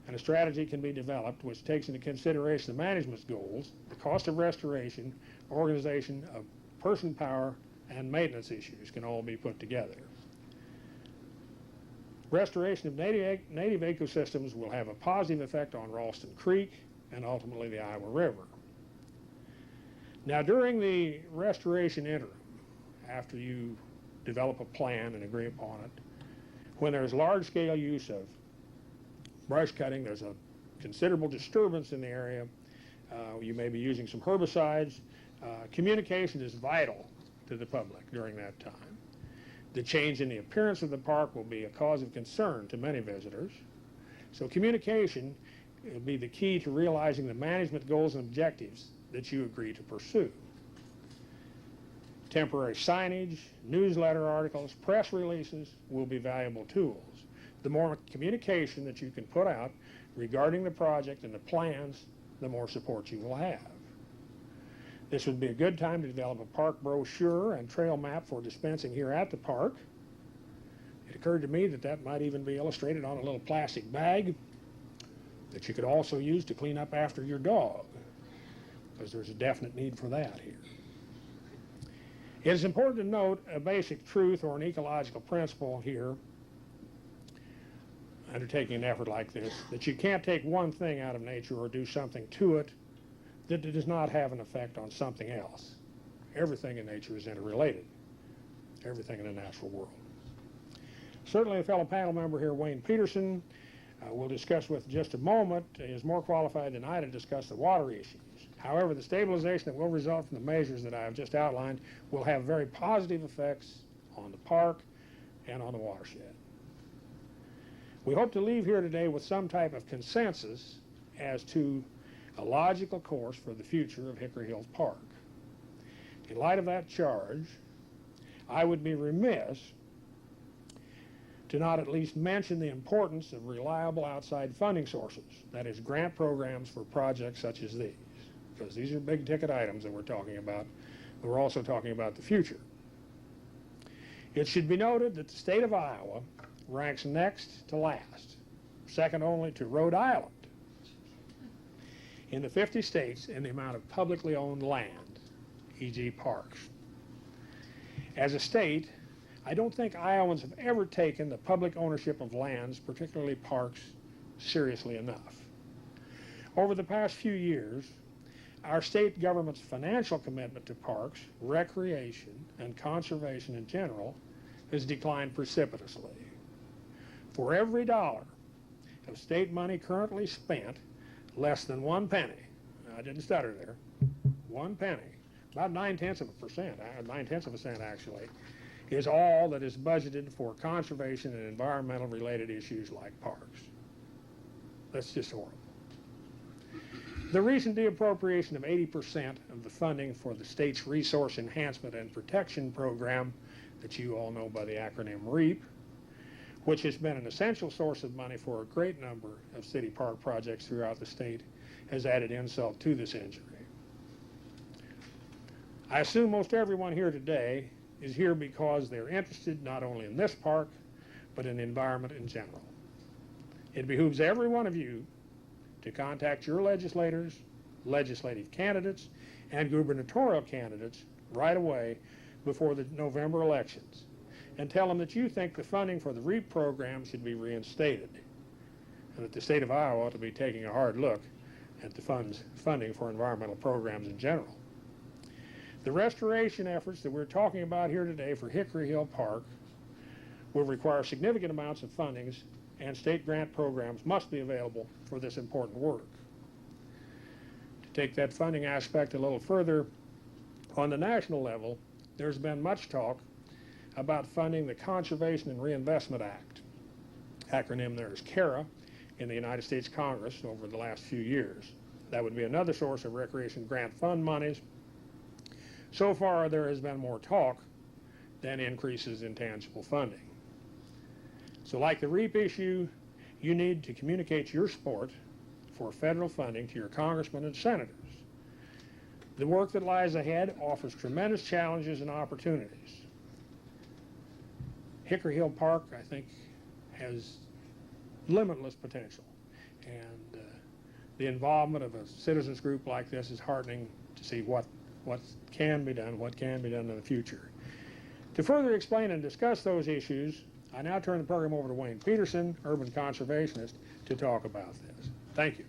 Speaker 4: and a strategy can be developed which takes into consideration the management's goals, the cost of restoration, organization of person power, and maintenance issues can all be put together. Restoration of native ecosystems will have a positive effect on Ralston Creek and ultimately the Iowa River. Now, during the restoration interim, after you develop a plan and agree upon it, when there's large-scale use of brush cutting, there's a considerable disturbance in the area, you may be using some herbicides, communication is vital to the public during that time. The change in the appearance of the park will be a cause of concern to many visitors. So communication will be the key to realizing the management goals and objectives that you agree to pursue. Temporary signage, newsletter articles, press releases will be valuable tools. The more communication that you can put out regarding the project and the plans, the more support you will have. This would be a good time to develop a park brochure and trail map for dispensing here at the park. It occurred to me that that might even be illustrated on a little plastic bag that you could also use to clean up after your dog, because there's a definite need for that here. It is important to note a basic truth or an ecological principle here, undertaking an effort like this, that you can't take one thing out of nature or do something to it that does not have an effect on something else. Everything in nature is interrelated, everything in the natural world. Certainly a fellow panel member here, Wayne Peterson, we'll discuss with in just a moment, is more qualified than I to discuss the water issues. However, the stabilization that will result from the measures that I have just outlined will have very positive effects on the park and on the watershed. We hope to leave here today with some type of consensus as to a logical course for the future of Hickory Hills Park. In light of that charge, I would be remiss to not at least mention the importance of reliable outside funding sources, that is, grant programs for projects such as these, because these are big ticket items that we're talking about, but we're also talking about the future. It should be noted that the state of Iowa ranks next to last, second only to Rhode Island, in the 50 states in the amount of publicly owned land, e.g. parks. As a state, I don't think Iowans have ever taken the public ownership of lands, particularly parks, seriously enough. Over the past few years, our state government's financial commitment to parks, recreation, and conservation in general has declined precipitously. For every dollar of state money currently spent, less than 1 penny, I didn't stutter there, 1 penny, about 9/10 of a cent actually, is all that is budgeted for conservation and environmental related issues like parks. That's just horrible. The recent deappropriation of 80% of the funding for the state's Resource Enhancement and Protection Program that you all know by the acronym REAP, which has been an essential source of money for a great number of city park projects throughout the state, has added insult to this injury. I assume most everyone here today is here because they're interested not only in this park, but in the environment in general. It behooves every one of you to contact your legislators, legislative candidates, and gubernatorial candidates right away before the November elections and tell them that you think the funding for the REAP program should be reinstated and that the state of Iowa ought to be taking a hard look at the funding for environmental programs in general. The restoration efforts that we're talking about here today for Hickory Hill Park will require significant amounts of fundings, and state grant programs must be available for this important work. To take that funding aspect a little further, on the national level, there's been much talk about funding the Conservation and Reinvestment Act. Acronym there is CARA in the United States Congress over the last few years. That would be another source of recreation grant fund monies. So far, there has been more talk than increases in tangible funding. So like the REAP issue, you need to communicate your support for federal funding to your congressmen and senators. The work that lies ahead offers tremendous challenges and opportunities. Hickory Hill Park, I think, has limitless potential, and the involvement of a citizens group like this is heartening to see what can be done in the future. To further explain and discuss those issues, I now turn the program over to Wayne Peterson, urban conservationist, to talk about this. Thank you.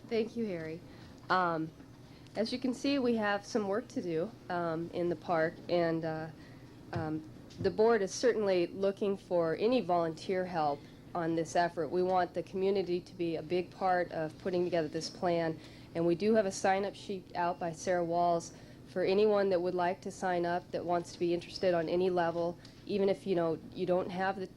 Speaker 2: Thank you, Harry. As you can see, we have some work to do in the park, and the board is certainly looking for any volunteer help on this effort. We want the community to be a big part of putting together this plan, and we do have a sign-up sheet out by Sarah Walls for anyone that would like to sign up, that wants to be interested on any level, even if you don't have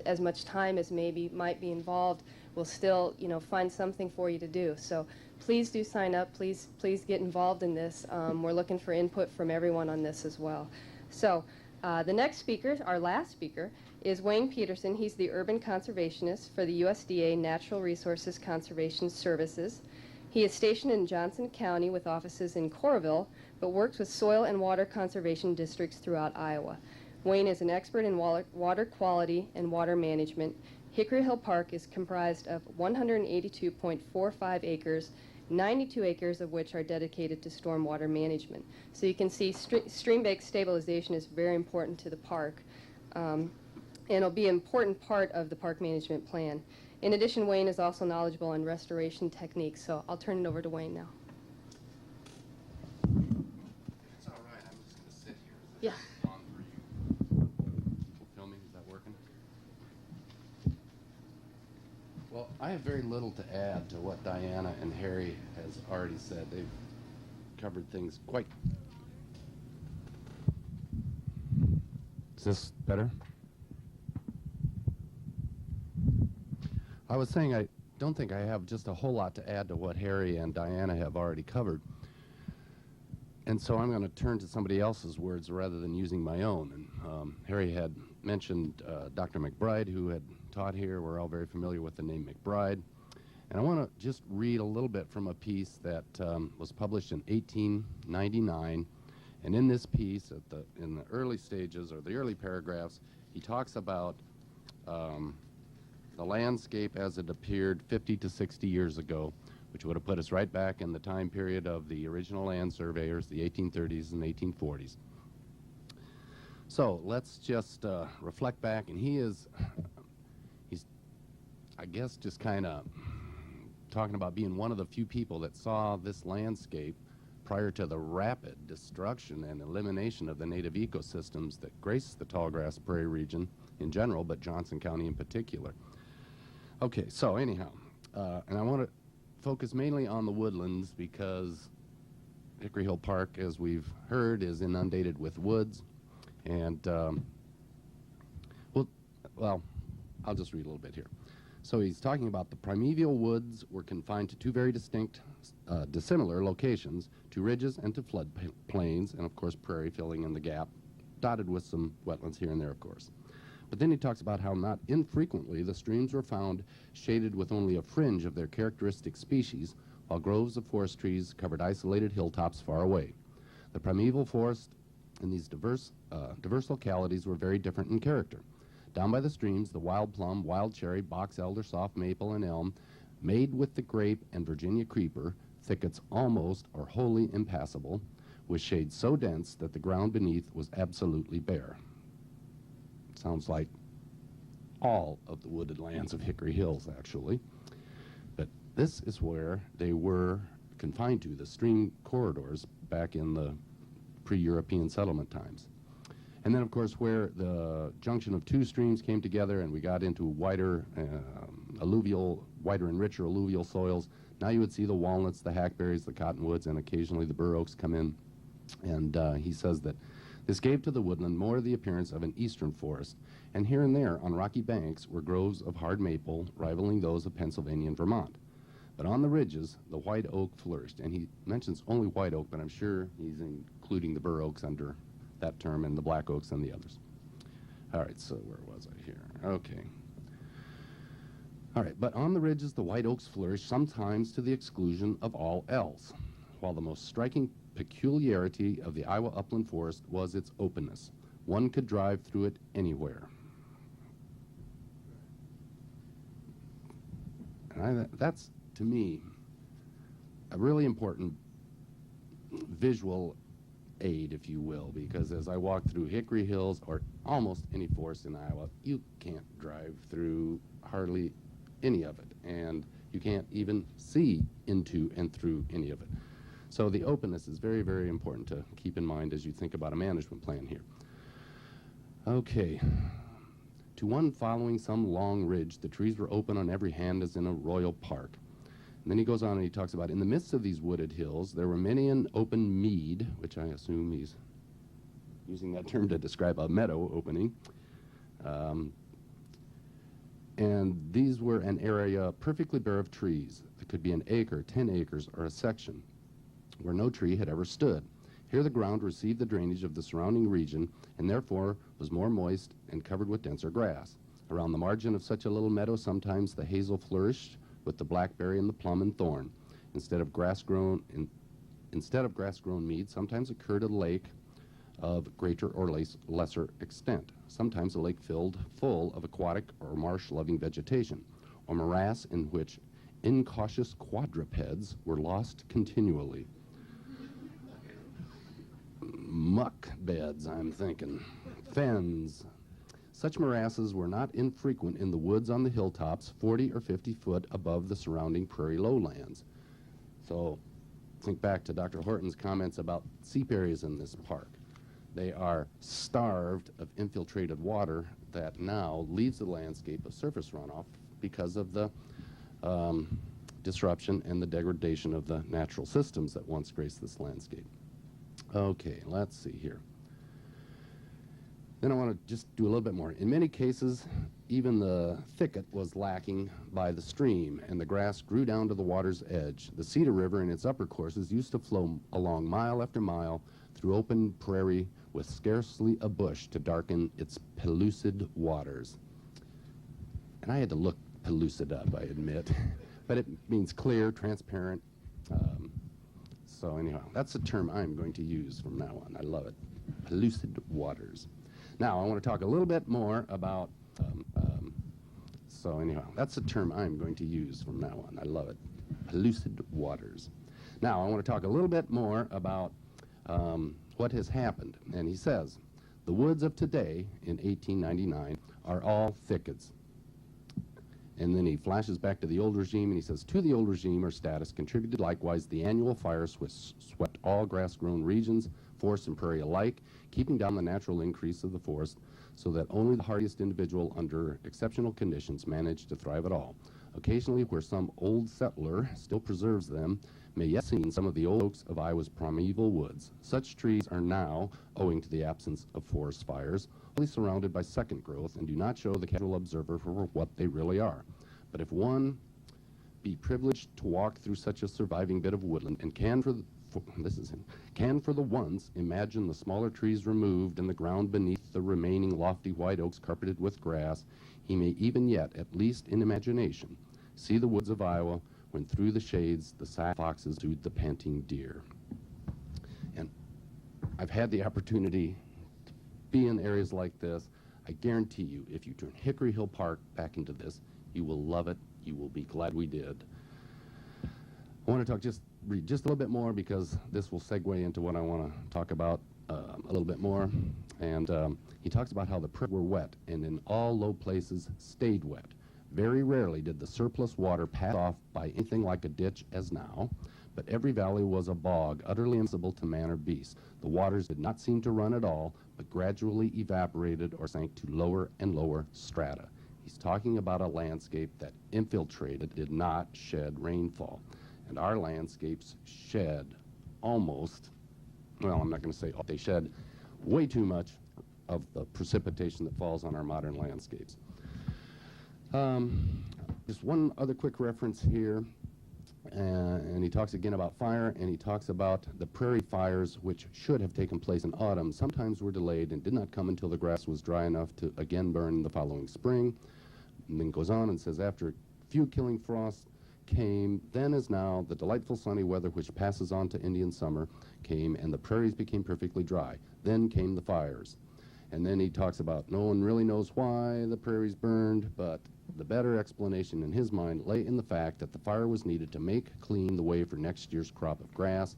Speaker 2: as much time as maybe might be involved. We'll still find something for you to do. So please do sign up. Please get involved in this. We're looking for input from everyone on this as well. So the next speaker, our last speaker, is Wayne Peterson. He's the urban conservationist for the USDA Natural Resources Conservation Services. He is stationed in Johnson County with offices in Coralville, but works with soil and water conservation districts throughout Iowa. Wayne is an expert in water quality and water management. Hickory Hill Park is comprised of 182.45 acres, 92 acres of which are dedicated to stormwater management. So you can see stream bank stabilization is very important to the park, and it'll be an important part of the park management plan. In addition, Wayne is also knowledgeable on restoration techniques, so I'll turn it over to Wayne now.
Speaker 5: It's all right. I'm just going to sit here.
Speaker 2: Yeah.
Speaker 5: On for you. Filming, is that working? Well, I have very little to add to what Diana and Harry has already said. They've covered things quite... Is this better? I was saying I don't think I have just a whole lot to add to what Harry and Diana have already covered. And so I'm going to turn to somebody else's words rather than using my own. And Harry had mentioned Dr. McBride, who had taught here. We're all very familiar with the name McBride. And I want to just read a little bit from a piece that was published in 1899. And in this piece, in the early stages, or the early paragraphs, he talks about the landscape as it appeared 50 to 60 years ago, which would have put us right back in the time period of the original land surveyors, the 1830s and 1840s. So let's just reflect back, and he's, I guess, just kind of talking about being one of the few people that saw this landscape prior to the rapid destruction and elimination of the native ecosystems that grace the tallgrass prairie region in general, but Johnson County in particular. Okay, so anyhow, and I want to focus mainly on the woodlands because Hickory Hill Park, as we've heard, is inundated with woods. And, well, I'll just read a little bit here. So he's talking about the primeval woods were confined to two very distinct, dissimilar locations, to ridges and to flood plains, and of course prairie filling in the gap, dotted with some wetlands here and there, of course. But then he talks about how not infrequently the streams were found shaded with only a fringe of their characteristic species, while groves of forest trees covered isolated hilltops far away. The primeval forest in these diverse localities were very different in character. Down by the streams, the wild plum, wild cherry, box elder, soft maple, and elm, made with the grape and Virginia creeper, thickets almost or wholly impassable, with shade so dense that the ground beneath was absolutely bare. Sounds like all of the wooded lands of Hickory Hills, actually. But this is where they were confined to, the stream corridors back in the pre-European settlement times. And then, of course, where the junction of two streams came together and we got into wider and richer alluvial soils, now you would see the walnuts, the hackberries, the cottonwoods, and occasionally the bur oaks come in. And he says that this gave to the woodland more the appearance of an eastern forest, and here and there on rocky banks were groves of hard maple rivaling those of Pennsylvania and Vermont. But on the ridges, the white oak flourished, and he mentions only white oak, but I'm sure he's including the bur oaks under that term, and the black oaks and the others. All right, so where was I here? Okay. All right, but on the ridges, the white oaks flourished, sometimes to the exclusion of all else, while the most striking peculiarity of the Iowa upland forest was its openness. One could drive through it anywhere. And that's, to me, a really important visual aid, if you will, because as I walk through Hickory Hills or almost any forest in Iowa, you can't drive through hardly any of it, and you can't even see into and through any of it. So the openness is very, very important to keep in mind as you think about a management plan here. Okay. To one following some long ridge, the trees were open on every hand as in a royal park. And then he goes on and he talks about, in the midst of these wooded hills, there were many an open mead, which I assume he's using that term to describe a meadow opening. And these were an area perfectly bare of trees. It could be an acre, 10 acres, or a section where no tree had ever stood. Here the ground received the drainage of the surrounding region and therefore was more moist and covered with denser grass. Around the margin of such a little meadow, sometimes the hazel flourished with the blackberry and the plum and thorn. Instead of grass-grown mead, sometimes occurred a lake of greater or lesser extent. Sometimes a lake filled full of aquatic or marsh-loving vegetation, or morass in which incautious quadrupeds were lost continually. Muck beds, I'm thinking. Fens. Such morasses were not infrequent in the woods on the hilltops, 40 or 50 foot above the surrounding prairie lowlands. So think back to Dr. Horton's comments about seep areas in this park. They are starved of infiltrated water that now leaves the landscape of surface runoff because of the disruption and the degradation of the natural systems that once graced this landscape. Okay, let's see here. Then I want to just do a little bit more. In many cases, even the thicket was lacking by the stream, and the grass grew down to the water's edge. The Cedar River in its upper courses used to flow along mile after mile through open prairie with scarcely a bush to darken its pellucid waters. And I had to look pellucid up, I admit, but it means clear, transparent. So anyhow, that's a term I'm going to use from now on. I love it. Pellucid waters. Now, I want to talk a little bit more about, so anyhow, that's a term I'm going to use from now on. I love it. Pellucid waters. Now, I want to talk a little bit more about what has happened. And he says, the woods of today in 1899 are all thickets. And then he flashes back to the old regime, and he says, to the old regime or status contributed likewise the annual fire swept all grass-grown regions, forest and prairie alike, keeping down the natural increase of the forest so that only the hardiest individual under exceptional conditions managed to thrive at all. Occasionally, where some old settler still preserves them, may yet be seen some of the old oaks of Iowa's primeval woods. Such trees are now, owing to the absence of forest fires, only surrounded by second growth and do not show the casual observer for what they really are. But if one be privileged to walk through such a surviving bit of woodland, and can for the once imagine the smaller trees removed and the ground beneath the remaining lofty white oaks carpeted with grass, he may even yet, at least in imagination, see the woods of Iowa when through the shades the silent foxes pursued the panting deer. And I've had the opportunity to be in areas like this. I guarantee you, if you turn Hickory Hill Park back into this, you will love it. You will be glad we did. I want to read just a little bit more, because this will segue into what I want to talk about a little bit more. And he talks about how the prairies were wet, and in all low places stayed wet. Very rarely did the surplus water pass off by anything like a ditch as now, but every valley was a bog, utterly invisible to man or beast. The waters did not seem to run at all, but gradually evaporated or sank to lower and lower strata. He's talking about a landscape that infiltrated, did not shed rainfall. And our landscapes shed almost, well, I'm not going to say they shed way too much of the precipitation that falls on our modern landscapes. Just one other quick reference here, and he talks again about fire, and he talks about the prairie fires, which should have taken place in autumn, sometimes were delayed and did not come until the grass was dry enough to again burn the following spring. And then goes on and says, after a few killing frosts came, then as now, the delightful sunny weather which passes on to Indian summer came, and the prairies became perfectly dry. Then came the fires. And then he talks about no one really knows why the prairies burned, but the better explanation in his mind lay in the fact that the fire was needed to make clean the way for next year's crop of grass.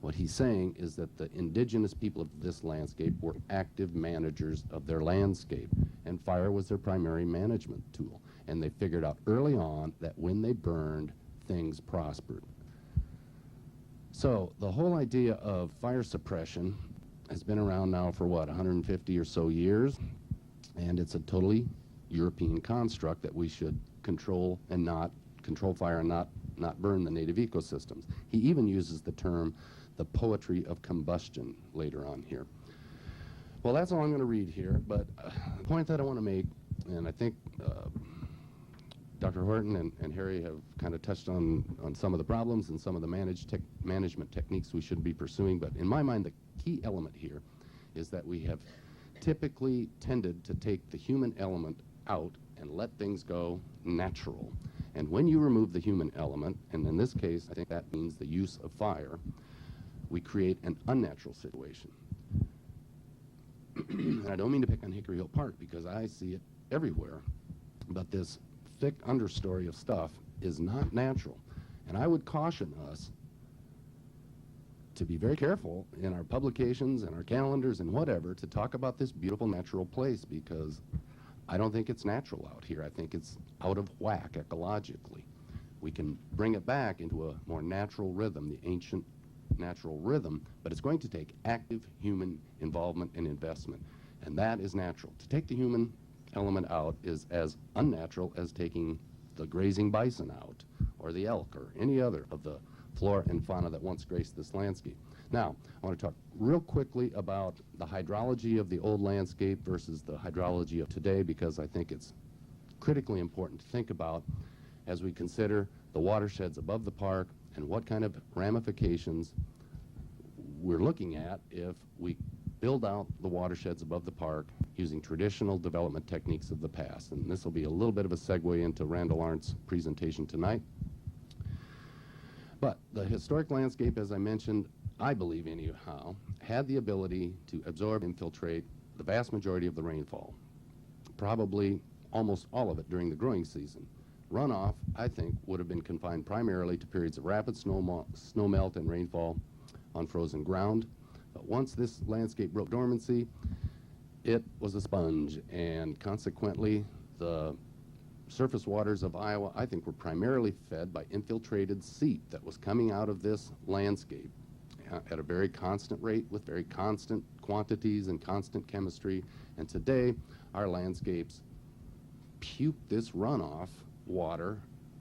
Speaker 5: What he's saying is that the indigenous people of this landscape were active managers of their landscape, and fire was their primary management tool. And they figured out early on that when they burned, things prospered. So the whole idea of fire suppression has been around now for, 150 or so years, and it's a totally European construct that we should control fire and not burn the native ecosystems. He even uses the term the poetry of combustion later on here. Well, that's all I'm going to read here, but the point that I want to make, and I think Dr. Horton and Harry have kind of touched on some of the problems and some of the management techniques we should be pursuing, but in my mind the key element here is that we have typically tended to take the human element out and let things go natural. And when you remove the human element, and in this case I think that means the use of fire, we create an unnatural situation. And I don't mean to pick on Hickory Hill Park, because I see it everywhere, but this thick understory of stuff is not natural. And I would caution us to be very careful in our publications and our calendars and whatever to talk about this beautiful natural place, because I don't think it's natural out here. I think it's out of whack ecologically. We can bring it back into a more natural rhythm, the ancient natural rhythm, but it's going to take active human involvement and investment, and that is natural. To take the human element out is as unnatural as taking the grazing bison out, or the elk, or any other of the flora and fauna that once graced this landscape. Now, I want to talk real quickly about the hydrology of the old landscape versus the hydrology of today, because I think it's critically important to think about as we consider the watersheds above the park and what kind of ramifications we're looking at if we build out the watersheds above the park using traditional development techniques of the past. And this will be a little bit of a segue into Randall Arndt's presentation tonight. But the historic landscape, as I mentioned, I believe anyhow, had the ability to absorb and infiltrate the vast majority of the rainfall, probably almost all of it during the growing season. Runoff, I think, would have been confined primarily to periods of rapid snow melt and rainfall on frozen ground. But once this landscape broke dormancy, it was a sponge, and consequently the surface waters of Iowa, I think, were primarily fed by infiltrated seep that was coming out of this landscape at a very constant rate with very constant quantities and constant chemistry. And today, our landscapes puke this runoff water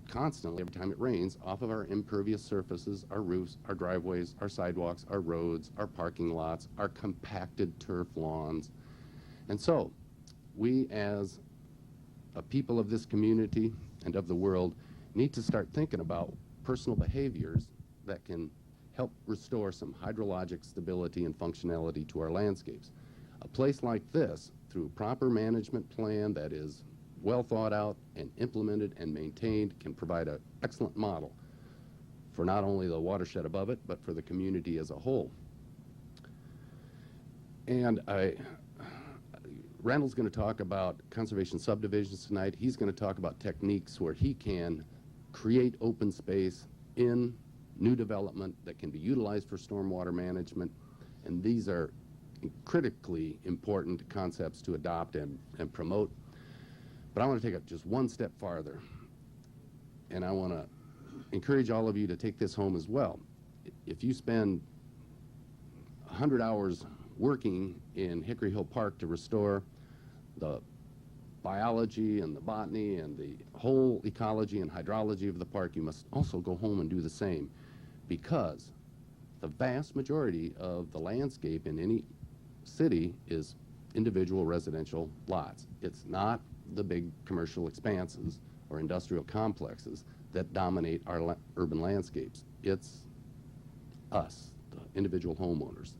Speaker 5: constantly every time it rains off of our impervious surfaces, our roofs, our driveways, our sidewalks, our roads, our parking lots, our compacted turf lawns. And so we, as a people of this community, and of the world need to start thinking about personal behaviors that can help restore some hydrologic stability and functionality to our landscapes. A place like this, through a proper management plan that is well thought out and implemented and maintained, can provide an excellent model for not only the watershed above it, but for the community as a whole. And Randall's going to talk about conservation subdivisions tonight. He's going to talk about techniques where he can create open space in new development that can be utilized for stormwater management. And these are critically important concepts to adopt and promote. But I want to take it just one step farther. And I want to encourage all of you to take this home as well. If you spend 100 hours working in Hickory Hill Park to restore the biology and the botany and the whole ecology and hydrology of the park, you must also go home and do the same, because the vast majority of the landscape in any city is individual residential lots. It's not the big commercial expanses or industrial complexes that dominate our urban landscapes. It's us, the individual homeowners.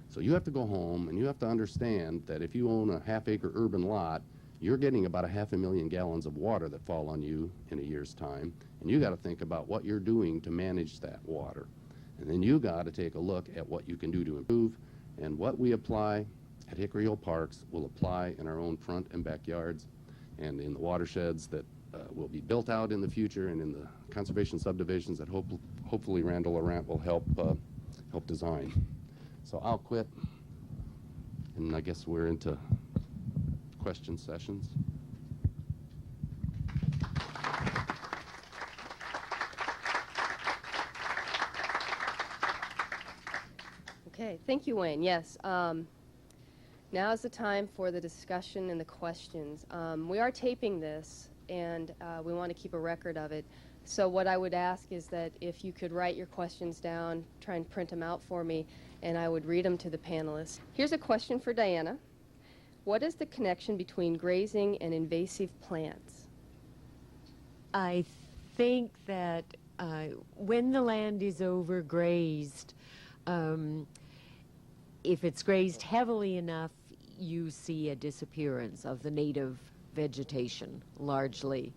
Speaker 5: So you have to go home and you have to understand that if you own a half-acre urban lot, you're getting about 500,000 gallons of water that fall on you in a year's time, and you got to think about what you're doing to manage that water. And then you got to take a look at what you can do to improve, and what we apply at Hickory Hill Parks will apply in our own front and backyards and in the watersheds that will be built out in the future, and in the conservation subdivisions that hopefully Randall Laurent will help design. So I'll quit, and I guess we're into question sessions.
Speaker 2: Okay, thank you, Wayne. Yes. Now is the time for the discussion and the questions. We are taping this, and we want to keep a record of it. So what I would ask is that if you could write your questions down, try and print them out for me, and I would read them to the panelists. Here's a question for Diana. What is the connection between grazing and invasive plants?
Speaker 3: I think that when the land is overgrazed, if it's grazed heavily enough, you see a disappearance of the native vegetation, largely.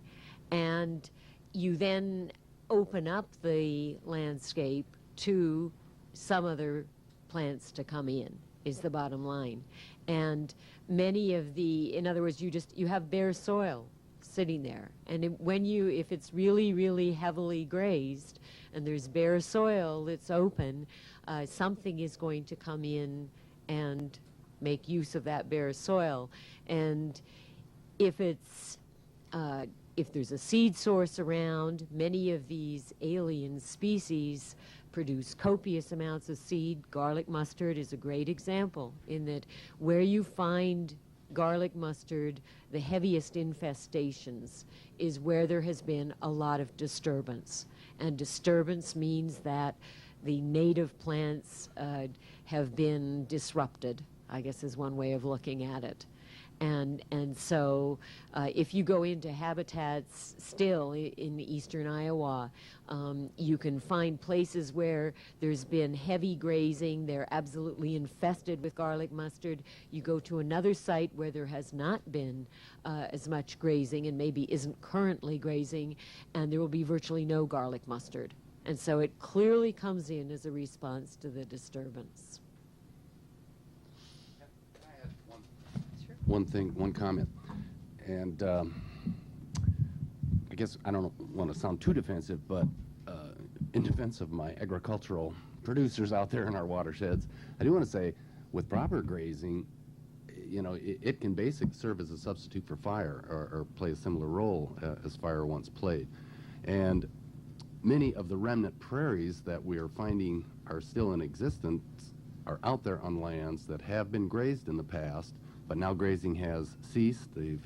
Speaker 3: And you then open up the landscape to some other plants to come in, is the bottom line. And many of the, in other words, you have bare soil sitting there. And if it's really, really heavily grazed and there's bare soil that's open, something is going to come in and make use of that bare soil. And if there's a seed source around, many of these alien species produce copious amounts of seed. Garlic mustard is a great example, in that where you find garlic mustard, the heaviest infestations is where there has been a lot of disturbance. And disturbance means that the native plants have been disrupted, I guess is one way of looking at it. And so if you go into habitats still in eastern Iowa, you can find places where there's been heavy grazing. They're absolutely infested with garlic mustard. You go to another site where there has not been as much grazing and maybe isn't currently grazing, and there will be virtually no garlic mustard. And so it clearly comes in as a response to the disturbance.
Speaker 5: One comment, and I guess I don't want to sound too defensive, but in defense of my agricultural producers out there in our watersheds, I do want to say, with proper grazing, you know, it can basically serve as a substitute for fire, or play a similar role as fire once played. And many of the remnant prairies that we are finding are still in existence are out there on lands that have been grazed in the past, but now grazing has ceased. They've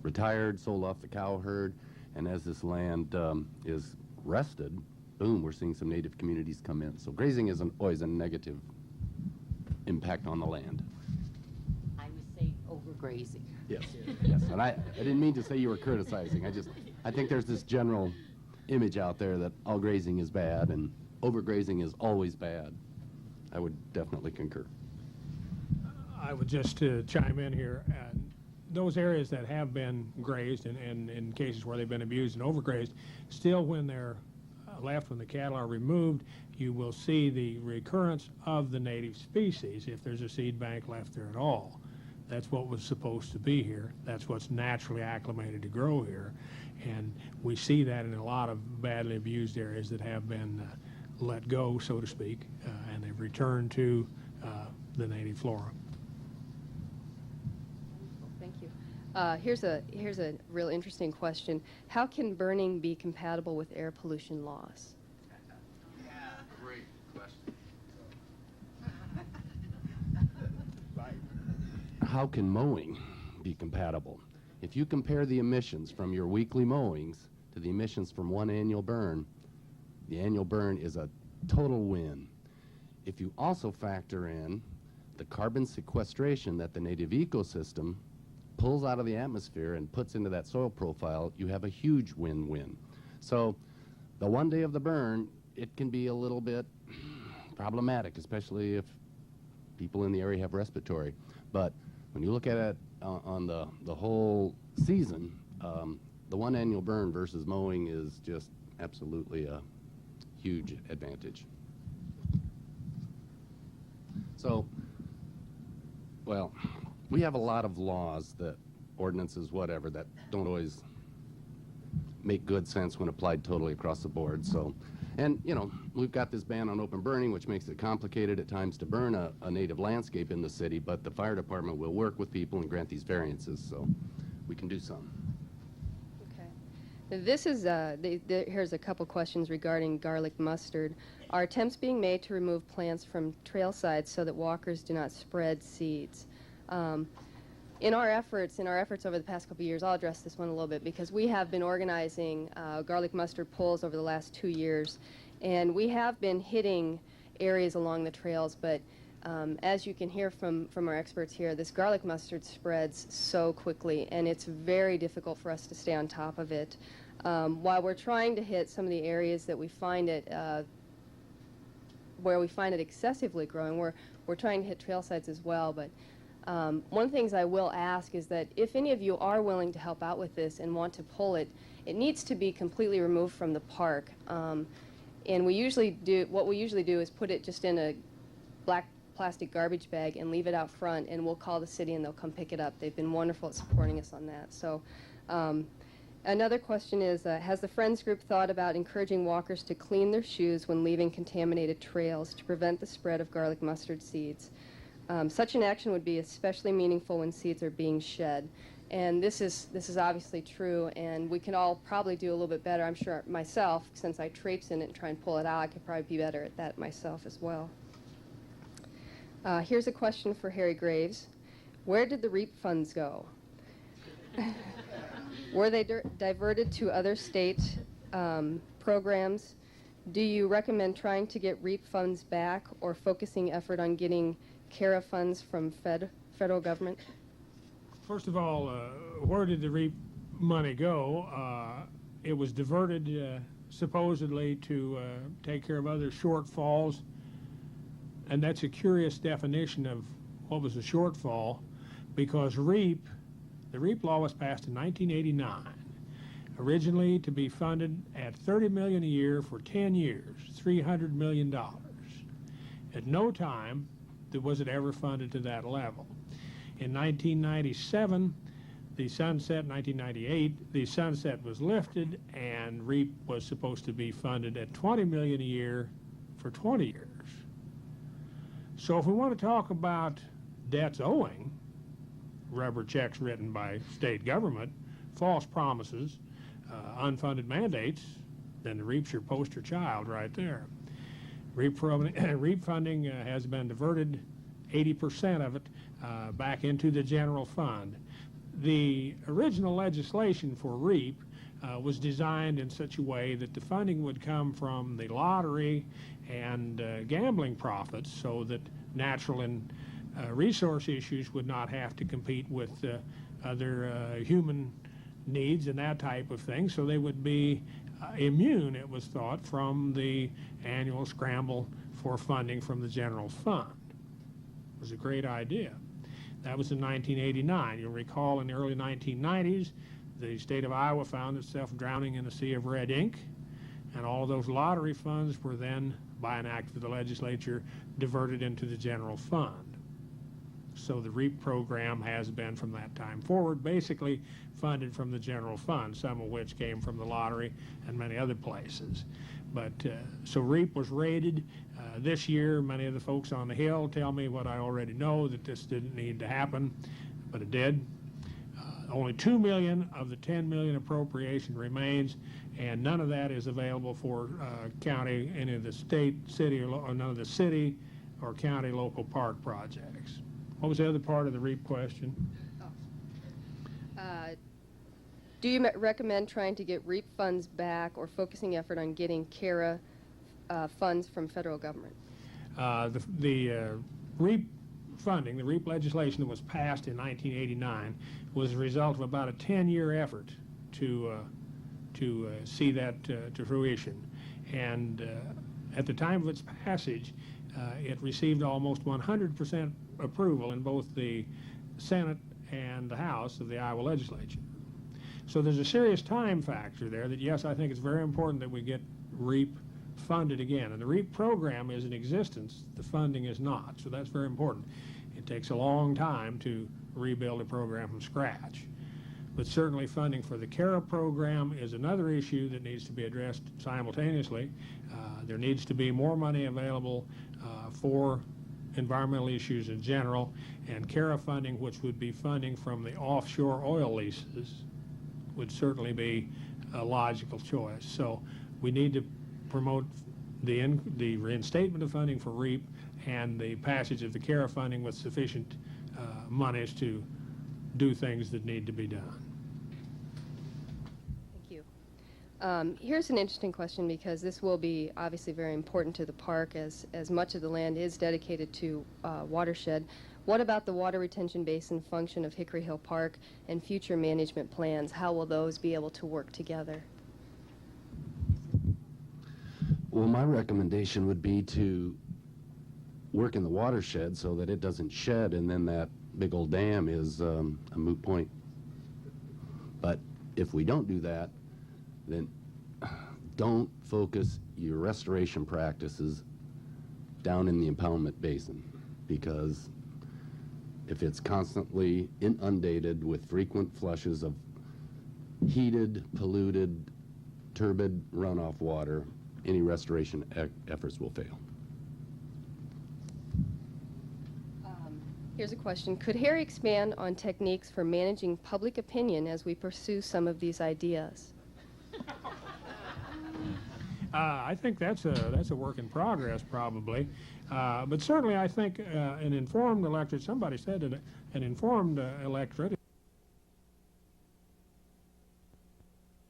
Speaker 5: retired, sold off the cow herd, and as this land is rested, boom, we're seeing some native communities come in. So grazing is always a negative impact on the land.
Speaker 3: I would say overgrazing.
Speaker 5: Yes, yes, and I didn't mean to say you were criticizing. I think there's this general image out there that all grazing is bad and overgrazing is always bad. I would definitely concur.
Speaker 4: I would just chime in here. Those areas that have been grazed and in cases where they've been abused and overgrazed, still when they're left, when the cattle are removed, you will see the recurrence of the native species if there's a seed bank left there at all. That's what was supposed to be here. That's what's naturally acclimated to grow here. And we see that in a lot of badly abused areas that have been let go, so to speak, and they've returned to the native flora.
Speaker 2: Thank you. Here's a real interesting question. How can burning be compatible with air pollution laws?
Speaker 5: Great question. How can mowing be compatible? If you compare the emissions from your weekly mowings to the emissions from one annual burn, the annual burn is a total win. If you also factor in the carbon sequestration that the native ecosystem pulls out of the atmosphere and puts into that soil profile, you have a huge win-win. So the one day of the burn, it can be a little bit problematic, especially if people in the area have respiratory. But when you look at it on the whole season, the one annual burn versus mowing is just absolutely a huge advantage. So, well, we have a lot of laws, that ordinances, whatever, that don't always make good sense when applied totally across the board. So, and you know, we've got this ban on open burning, which makes it complicated at times to burn a native landscape in the city, but the fire department will work with people and grant these variances, so we can do some.
Speaker 2: Okay. This is, here's a couple questions regarding garlic mustard. Are attempts being made to remove plants from trail sides so that walkers do not spread seeds? In our efforts over the past couple of years, I'll address this one a little bit because we have been organizing garlic mustard pulls over the last 2 years, and we have been hitting areas along the trails, but as you can hear from our experts here, this garlic mustard spreads so quickly, and it's very difficult for us to stay on top of it. While we're trying to hit some of the areas that we find it, where we find it excessively growing, we're trying to hit trail sites as well, but one of the things I will ask is that if any of you are willing to help out with this and want to pull it, it needs to be completely removed from the park. And what we usually do is put it just in a black plastic garbage bag and leave it out front, and we'll call the city and they'll come pick it up. They've been wonderful at supporting us on that. So another question is, has the Friends Group thought about encouraging walkers to clean their shoes when leaving contaminated trails to prevent the spread of garlic mustard seeds? Such an action would be especially meaningful when seeds are being shed. And this is obviously true, and we can all probably do a little bit better. I'm sure myself, since I traipse in it and try and pull it out, I could probably be better at that myself as well. Here's a question for Harry Graves. Where did the REAP funds go? Were they diverted to other state programs? Do you recommend trying to get REAP funds back or focusing effort on getting CARA funds from federal government?
Speaker 4: First of all, where did the REAP money go? It was diverted supposedly to take care of other shortfalls, and that's a curious definition of what was a shortfall, because the REAP law was passed in 1989, originally to be funded at $30 million a year for 10 years, $300 million. At no time was it ever funded to that level. In 1997, the sunset, 1998, the sunset was lifted, and REAP was supposed to be funded at $20 million a year for 20 years. So if we want to talk about debts owing, rubber checks written by state government, false promises, unfunded mandates, then the REAP's your poster child right there. REAP funding has been diverted, 80% of it, back into the general fund. The original legislation for REAP was designed in such a way that the funding would come from the lottery and gambling profits, so that natural and resource issues would not have to compete with other human needs and that type of thing, so they would be immune, it was thought, from the annual scramble for funding from the general fund. It was a great idea. That was in 1989. You'll recall in the early 1990s, the state of Iowa found itself drowning in a sea of red ink, and all of those lottery funds were then, by an act of the legislature, diverted into the general fund. So the REAP program has been, from that time forward, basically funded from the general fund, some of which came from the lottery and many other places. But so REAP was rated this year. Many of the folks on the Hill tell me what I already know, that this didn't need to happen, but it did. Only $2 million of the $10 million appropriation remains, and none of that is available for county, any of the state, city, or none of the city or county local park projects. What was the other part of the REAP question?
Speaker 2: Do you recommend trying to get REAP funds back or focusing effort on getting CARA funds from federal government?
Speaker 4: The REAP funding, the REAP legislation that was passed in 1989, was a result of about a 10-year effort to see that to fruition. And at the time of its passage, it received almost 100% approval in both the Senate and the House of the Iowa legislature. So there's a serious time factor there that, yes, I think it's very important that we get REAP funded again. And the REAP program is in existence, the funding is not, so that's very important. It takes a long time to rebuild a program from scratch. But certainly funding for the CARA program is another issue that needs to be addressed simultaneously. There needs to be more money available for environmental issues in general, and CARA funding, which would be funding from the offshore oil leases, would certainly be a logical choice. So we need to promote the reinstatement of funding for REAP and the passage of the CARA funding with sufficient monies to do things that need to be done.
Speaker 2: Thank you. Here's an interesting question, because this will be obviously very important to the park, as much of the land is dedicated to watershed. What about the water retention basin function of Hickory Hill Park and future management plans? How will those be able to work together?
Speaker 5: Well, my recommendation would be to work in the watershed so that it doesn't shed, and then that big old dam is a moot point. But if we don't do that, then don't focus your restoration practices down in the impoundment basin, because if it's constantly inundated with frequent flushes of heated, polluted, turbid runoff water, any restoration efforts will fail.
Speaker 2: Here's a question. Could Harry expand on techniques for managing public opinion as we pursue some of these ideas?
Speaker 4: I think that's a work in progress, probably. But certainly I think an informed electorate, somebody said that an informed electorate,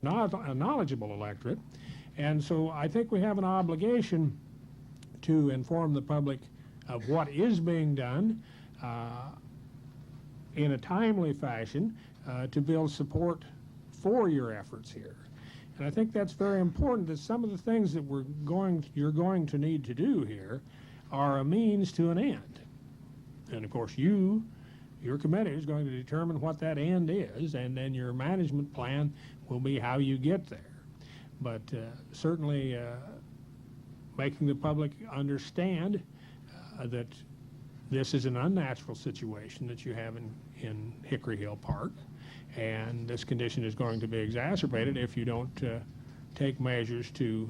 Speaker 4: not a knowledgeable electorate, and so I think we have an obligation to inform the public of what is being done in a timely fashion to build support for your efforts here. And I think that's very important, that some of the things that you're going to need to do here are a means to an end. And of course your committee is going to determine what that end is, and then your management plan will be how you get there. But certainly making the public understand that this is an unnatural situation that you have in Hickory Hill Park, and this condition is going to be exacerbated if you don't take measures to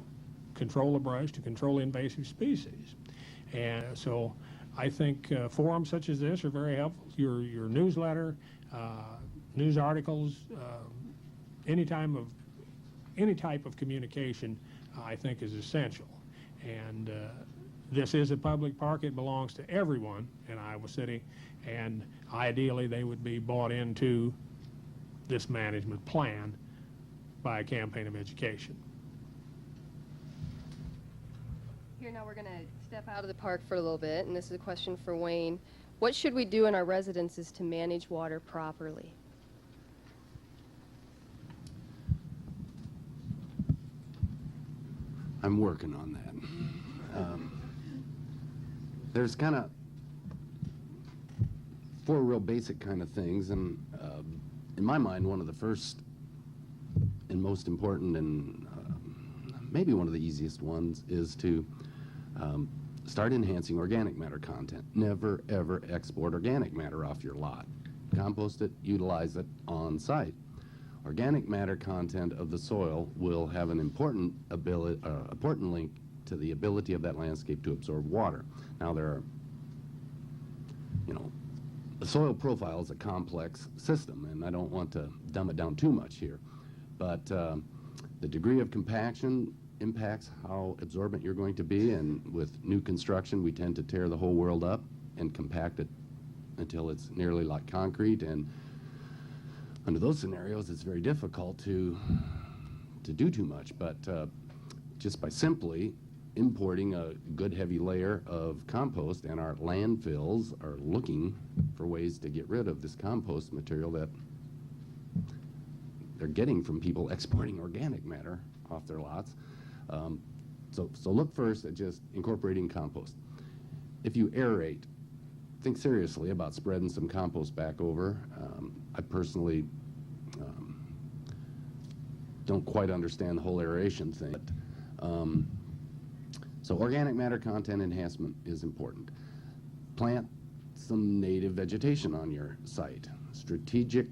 Speaker 4: control the brush, to control invasive species. And so I think forums such as this are very helpful. Your newsletter, news articles, any type of communication, I think, is essential. And this is a public park. It belongs to everyone in Iowa City, and ideally they would be bought into this management plan by a campaign of education.
Speaker 2: Here now we're going to step out of the park for a little bit, and this is a question for Wayne. What should we do in our residences to manage water properly?
Speaker 5: I'm working on that. There's kind of 4 real basic kind of things, and in my mind, one of the first and most important and maybe one of the easiest ones is to start enhancing organic matter content. Never, ever export organic matter off your lot. Compost it, utilize it on site. Organic matter content of the soil will have an important link to the ability of that landscape to absorb water. Now there are, the soil profile is a complex system, and I don't want to dumb it down too much here, but the degree of compaction impacts how absorbent you're going to be, and with new construction we tend to tear the whole world up and compact it until it's nearly like concrete, and under those scenarios it's very difficult to do too much. But just by simply importing a good heavy layer of compost, and our landfills are looking for ways to get rid of this compost material that they're getting from people exporting organic matter off their lots. So look first at just incorporating compost. If you aerate, think seriously about spreading some compost back over. I personally don't quite understand the whole aeration thing. But, so organic matter content enhancement is important. Plant some native vegetation on your site. Strategic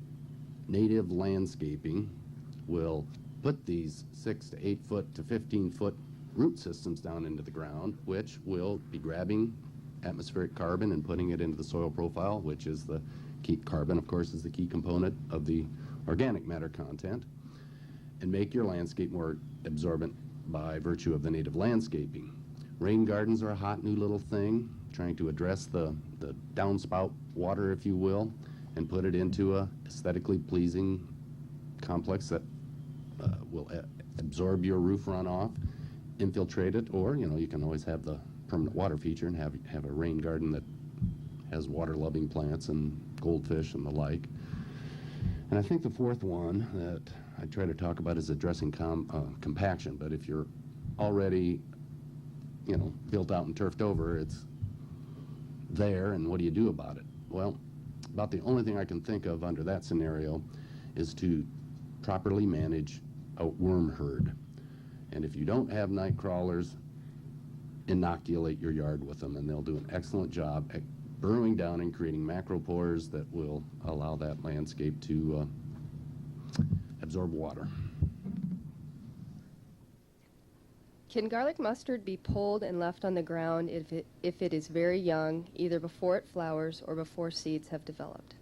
Speaker 5: native landscaping will put these 6 to 8 foot to 15 foot root systems down into the ground, which will be grabbing atmospheric carbon and putting it into the soil profile, which is the key. Carbon, of course, is the key component of the organic matter content, and make your landscape more absorbent by virtue of the native landscaping. Rain gardens are a hot new little thing, trying to address the downspout water, if you will, and put it into a aesthetically pleasing complex that will absorb your roof runoff, infiltrate it, or you can always have the permanent water feature and have a rain garden that has water-loving plants and goldfish and the like. And I think the fourth one that I try to talk about is addressing compaction. But if you're already built out and turfed over, it's there, and what do you do about it? Well, about the only thing I can think of under that scenario is to properly manage a worm herd. And if you don't have night crawlers, inoculate your yard with them, and they'll do an excellent job at burrowing down and creating macropores that will allow that landscape to absorb water.
Speaker 2: Can garlic mustard be pulled and left on the ground if it is very young, either before it flowers or before seeds have developed?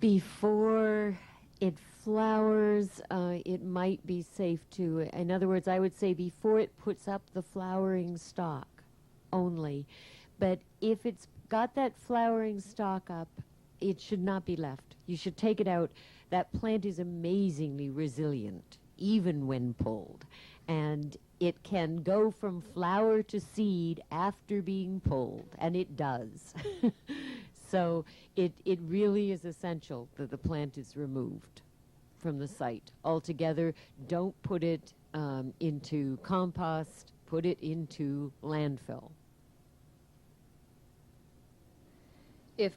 Speaker 3: Before it flowers, it might be safe to. In other words, I would say before it puts up the flowering stalk only. But if it's got that flowering stalk up, it should not be left. You should take it out. That plant is amazingly resilient, even when pulled. And it can go from flower to seed after being pulled, and it does. So it really is essential that the plant is removed from the site altogether. Don't put it into compost, put it into landfill.
Speaker 2: If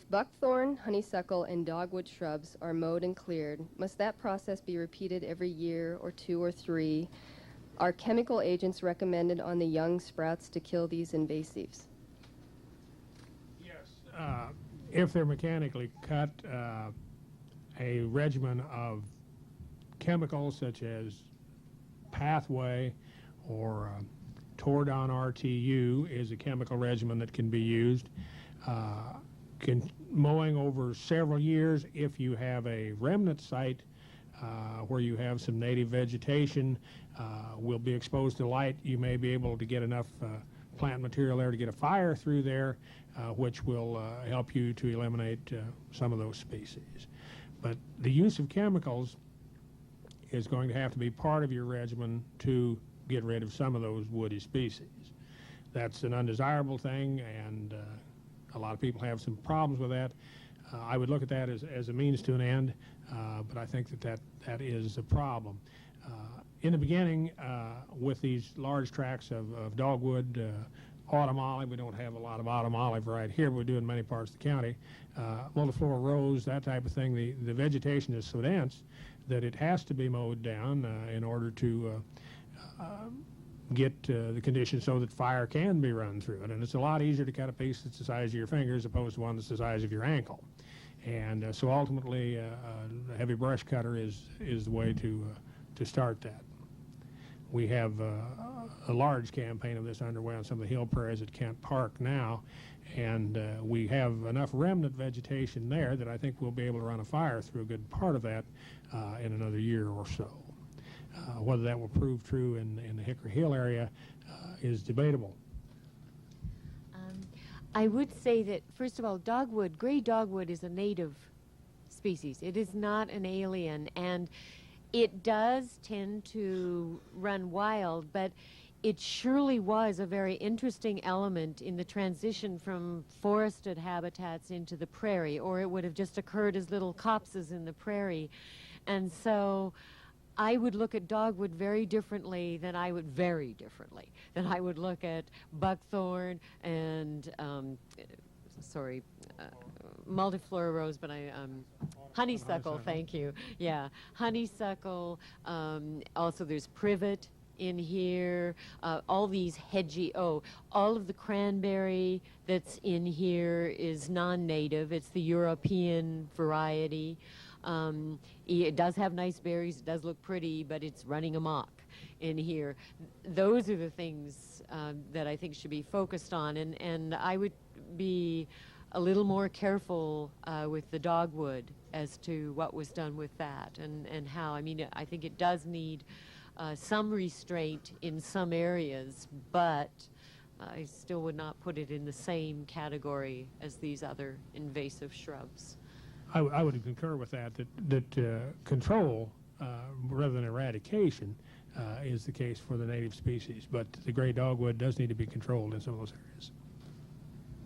Speaker 2: buckthorn, honeysuckle, and dogwood shrubs are mowed and cleared, must that process be repeated every year or 2 or 3? Are chemical agents recommended on the young sprouts to kill these invasives?
Speaker 4: Yes. If they're mechanically cut, a regimen of chemicals such as Pathway or Tordon RTU is a chemical regimen that can be used. Mowing over several years, if you have a remnant site where you have some native vegetation, will be exposed to light, you may be able to get enough plant material there to get a fire through there, which will help you to eliminate some of those species. But the use of chemicals is going to have to be part of your regimen to get rid of some of those woody species. That's an undesirable thing, and a lot of people have some problems with that. I would look at that as a means to an end, but I think that is a problem. in the beginning, with these large tracts of dogwood, autumn olive, we don't have a lot of autumn olive right here, but we do in many parts of the county, multiflora rose, that type of thing, the vegetation is so dense that it has to be mowed down in order to get the conditions so that fire can be run through it. And it's a lot easier to cut a piece that's the size of your finger as opposed to one that's the size of your ankle. And so ultimately, a heavy brush cutter is the way to start that. We have a large campaign of this underway on some of the hill prairies at Kent Park now, and we have enough remnant vegetation there that I think we'll be able to run a fire through a good part of that in another year or so. Whether that will prove true in the Hickory Hill area is debatable.
Speaker 3: I would say that, first of all, dogwood, gray dogwood is a native species. It is not an alien, and it does tend to run wild, but it surely was a very interesting element in the transition from forested habitats into the prairie, or it would have just occurred as little copses in the prairie. And so I would look at dogwood very differently than I would look at buckthorn and multiflora rose, but honeysuckle. Thank you. Yeah, honeysuckle. Also, there's privet in here. All these hedgy. Oh, all of the cranberry that's in here is non-native. It's the European variety. It does have nice berries, it does look pretty, but it's running amok in here. Those are the things that I think should be focused on, and I would be a little more careful with the dogwood as to what was done with that and how. I mean, I think it does need some restraint in some areas, but I still would not put it in the same category as these other invasive shrubs.
Speaker 4: I would concur with that control rather than eradication is the case for the native species, but the gray dogwood does need to be controlled in some of those areas.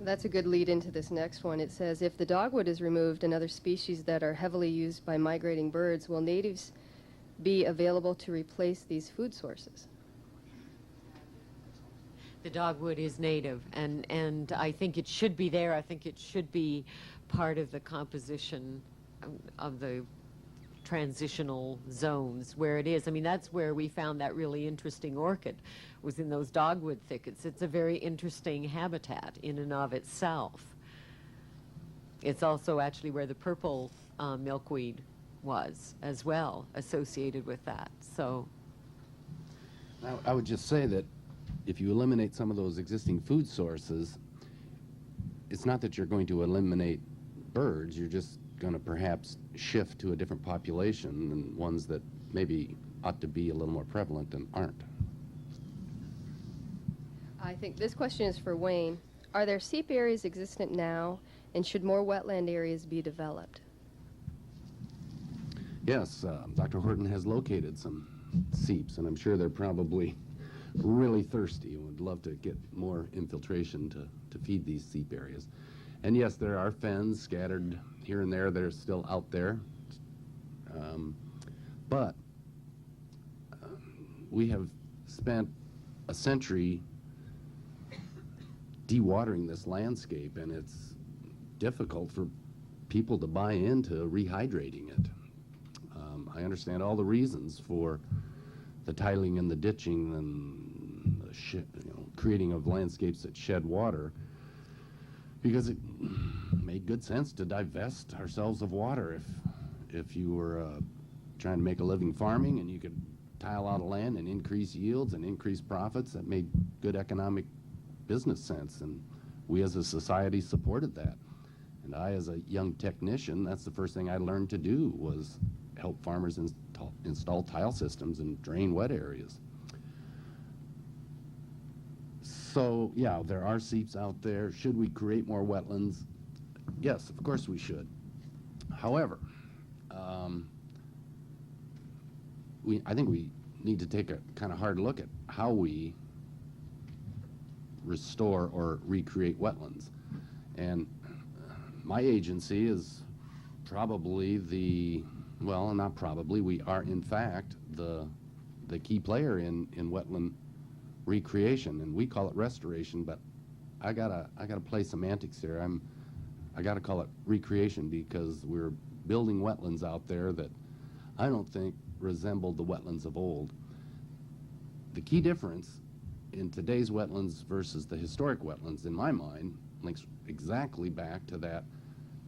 Speaker 2: That's a good lead into this next one. It says, if the dogwood is removed and other species that are heavily used by migrating birds, will natives be available to replace these food sources?
Speaker 3: The dogwood is native, and I think it should be there. I think it should be part of the composition of the transitional zones where it is. I mean, that's where we found that really interesting orchid, was in those dogwood thickets. It's a very interesting habitat in and of itself. It's also actually where the purple milkweed was as well, associated with that. So
Speaker 5: I would just say that if you eliminate some of those existing food sources, it's not that you're going to eliminate birds, you're just going to perhaps shift to a different population and ones that maybe ought to be a little more prevalent and aren't.
Speaker 2: I think this question is for Wayne. Are there seep areas existent now, and should more wetland areas be developed?
Speaker 5: Yes, Dr. Horton has located some seeps, and I'm sure they're probably really thirsty and would love to get more infiltration to feed these seep areas. And yes, there are fens scattered here and there that are still out there. But we have spent a century dewatering this landscape, and it's difficult for people to buy into rehydrating it. I understand all the reasons for the tiling and the ditching and the creating of landscapes that shed water, because it made good sense to divest ourselves of water. If you were trying to make a living farming and you could tile out of land and increase yields and increase profits, that made good economic business sense, and we as a society supported that. And I, as a young technician, that's the first thing I learned to do, was help farmers install tile systems and drain wet areas. So, yeah, there are seeps out there. Should we create more wetlands? Yes, of course we should. However, I think we need to take a kind of hard look at how we restore or recreate wetlands. And my agency is probably we are in fact the the key player in wetland recreation, and we call it restoration, but I gotta play semantics here. I gotta call it recreation because we're building wetlands out there that I don't think resemble the wetlands of old. The key difference in today's wetlands versus the historic wetlands, in my mind, links exactly back to that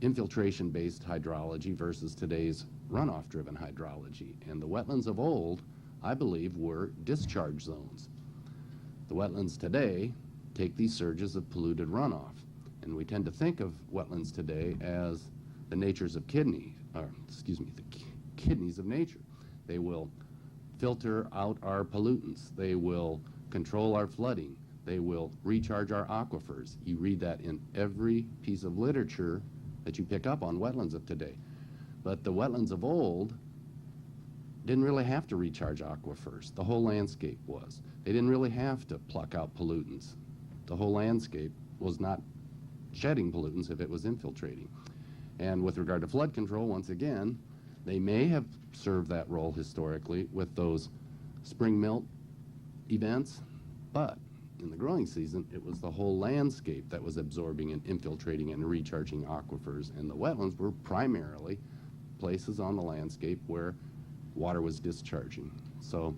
Speaker 5: infiltration-based hydrology versus today's runoff-driven hydrology. And the wetlands of old, I believe, were discharge zones. The wetlands today take these surges of polluted runoff. And we tend to think of wetlands today as the natures of the kidneys of nature. They will filter out our pollutants. They will control our flooding. They will recharge our aquifers. You read that in every piece of literature that you pick up on wetlands of today. But the wetlands of old didn't really have to recharge aquifers. The whole landscape was. They didn't really have to pluck out pollutants. The whole landscape was not shedding pollutants if it was infiltrating. And with regard to flood control, once again, they may have served that role historically with those spring melt events, but in the growing season, it was the whole landscape that was absorbing and infiltrating and recharging aquifers, and the wetlands were primarily places on the landscape where water was discharging. So,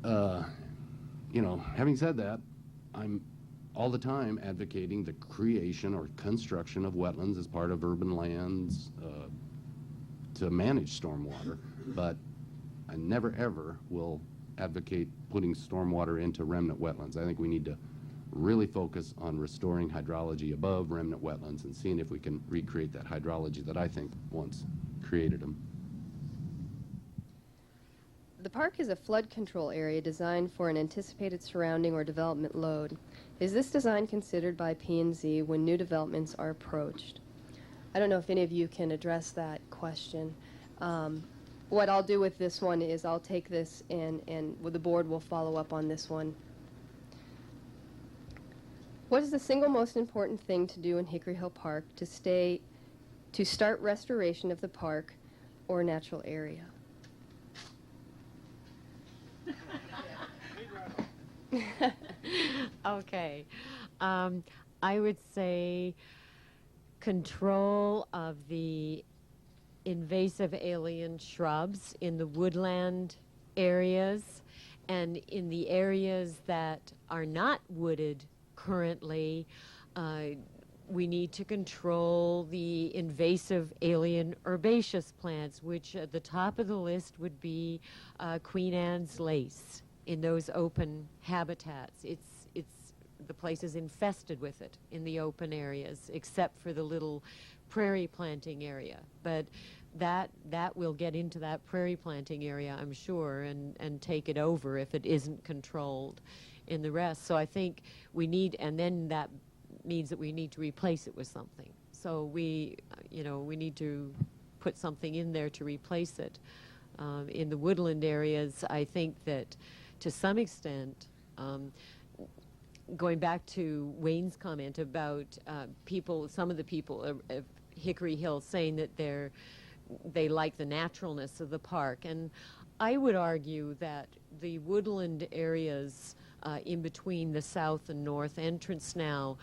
Speaker 5: having said that, I'm all the time advocating the creation or construction of wetlands as part of urban lands to manage stormwater, but I never ever will advocate putting stormwater into remnant wetlands. I think we need to really focus on restoring hydrology above remnant wetlands and seeing if we can recreate that hydrology that I think once created them.
Speaker 2: The park is a flood control area designed for an anticipated surrounding or development load. Is this design considered by P&Z when new developments are approached? I don't know if any of you can address that question. What I'll do with this one is I'll take this and the board will follow up on this one. What is the single most important thing to do in Hickory Hill Park to start restoration of the park or natural area?
Speaker 3: Okay. I would say control of the invasive alien shrubs in the woodland areas, and in the areas that are not wooded currently, we need to control the invasive alien herbaceous plants, which at the top of the list would be Queen Anne's lace in those open habitats. The place is infested with it in the open areas, except for the little prairie planting area. But that will get into that prairie planting area, I'm sure, and take it over if it isn't controlled in the rest. So I think we need, and then that means that we need to replace it with something. So we need to put something in there to replace it. In the woodland areas, I think that to some extent, going back to Wayne's comment about some of the people of Hickory Hill saying that they like the naturalness of the park, and I would argue that the woodland areas in between the south and north entrance now,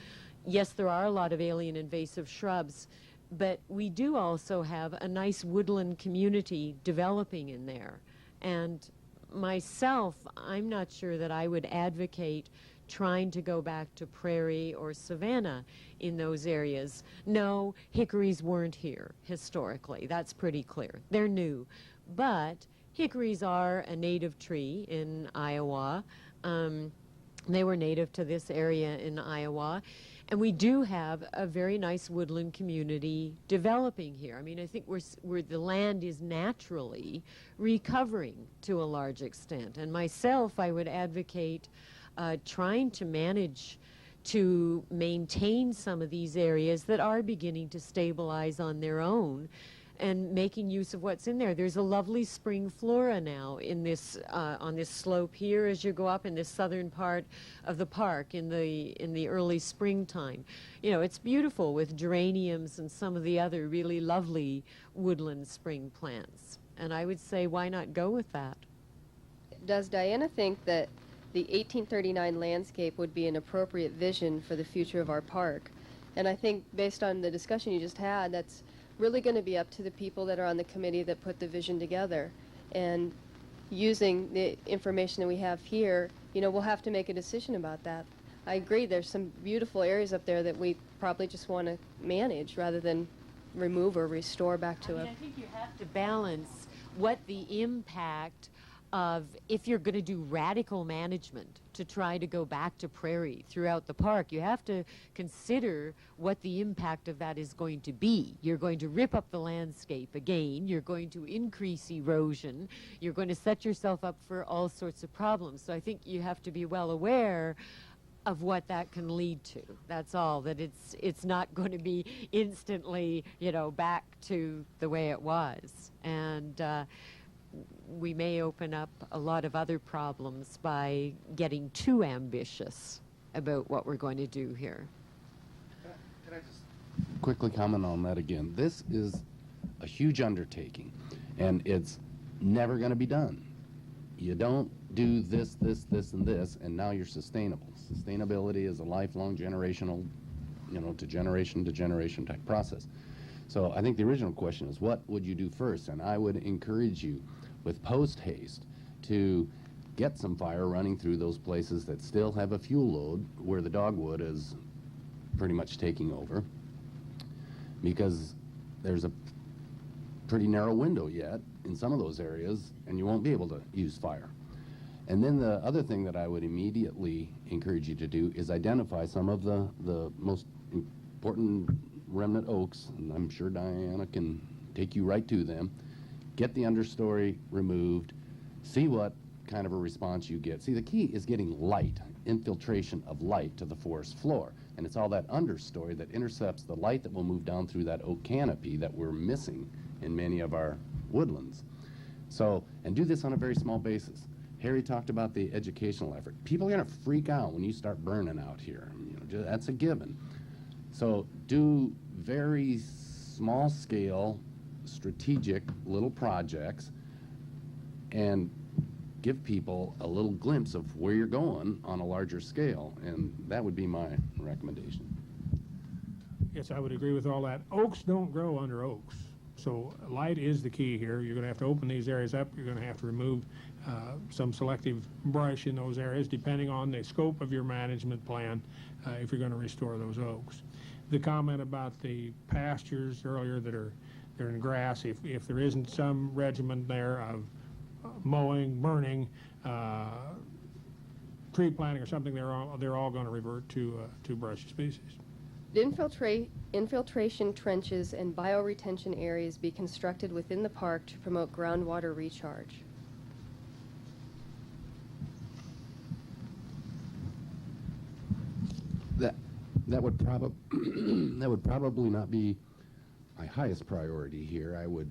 Speaker 3: yes, there are a lot of alien invasive shrubs, but we do also have a nice woodland community developing in there. And myself, I'm not sure that I would advocate trying to go back to prairie or savanna in those areas. No, hickories weren't here historically. That's pretty clear. They're new. But hickories are a native tree in Iowa. They were native to this area in Iowa. And we do have a very nice woodland community developing here. I mean, I think the land is naturally recovering to a large extent. And myself, I would advocate trying to manage to maintain some of these areas that are beginning to stabilize on their own and making use of what's in there. There's a lovely spring flora now in this on this slope here as you go up in this southern part of the park in the early springtime. You know, it's beautiful with geraniums and some of the other really lovely woodland spring plants. And I would say, why not go with that?
Speaker 2: does Diana think that the 1839 landscape would be an appropriate vision for the future of our park? And I think based on the discussion you just had, that's really going to be up to the people that are on the committee that put the vision together. And using the information that we have here, you know, we'll have to make a decision about that. I agree, there's some beautiful areas up there that we probably just want to manage rather than remove or restore back to
Speaker 3: I
Speaker 2: a...
Speaker 3: mean, I think you have to balance what the impact of, if you're going to do radical management to try to go back to prairie throughout the park, you have to consider what the impact of that is going to be. You're going to rip up the landscape again, you're going to increase erosion, you're going to set yourself up for all sorts of problems. So I think you have to be well aware of what that can lead to. That's all, that it's not going to be instantly, you know, back to the way it was. And we may open up a lot of other problems by getting too ambitious about what we're going to do here.
Speaker 5: Can I just quickly comment on that again? This is a huge undertaking, and it's never going to be done. You don't do this, this, this, and this, and now you're sustainable. Sustainability is a lifelong generational, you know, to generation type process. So I think the original question is, what would you do first? And I would encourage you, with post haste, to get some fire running through those places that still have a fuel load where the dogwood is pretty much taking over, because there's a pretty narrow window yet in some of those areas, and you won't be able to use fire. And then the other thing that I would immediately encourage you to do is identify some of the most important remnant oaks, and I'm sure Diana can take you right to them. Get the understory removed, see what kind of a response you get. See, the key is getting light, infiltration of light to the forest floor. And it's all that understory that intercepts the light that will move down through that oak canopy that we're missing in many of our woodlands. So, and do this on a very small basis. Harry talked about the educational effort. People are going to freak out when you start burning out here. You know, that's a given. So do very small scale, strategic little projects and give people a little glimpse of where you're going on a larger scale, and that would be my recommendation.
Speaker 4: Yes, I would agree with all that. Oaks don't grow under oaks, so light is the key here. You're going to have to open these areas up. You're going to have to remove some selective brush in those areas, depending on the scope of your management plan, if you're going to restore those oaks. The comment about the pastures earlier that are they're in grass, if there isn't some regimen there of mowing, burning, tree planting or something, they're all going to revert to brushy species.
Speaker 2: Infiltration trenches and bioretention areas be constructed within the park to promote groundwater recharge.
Speaker 5: That would probably not be my highest priority here. I would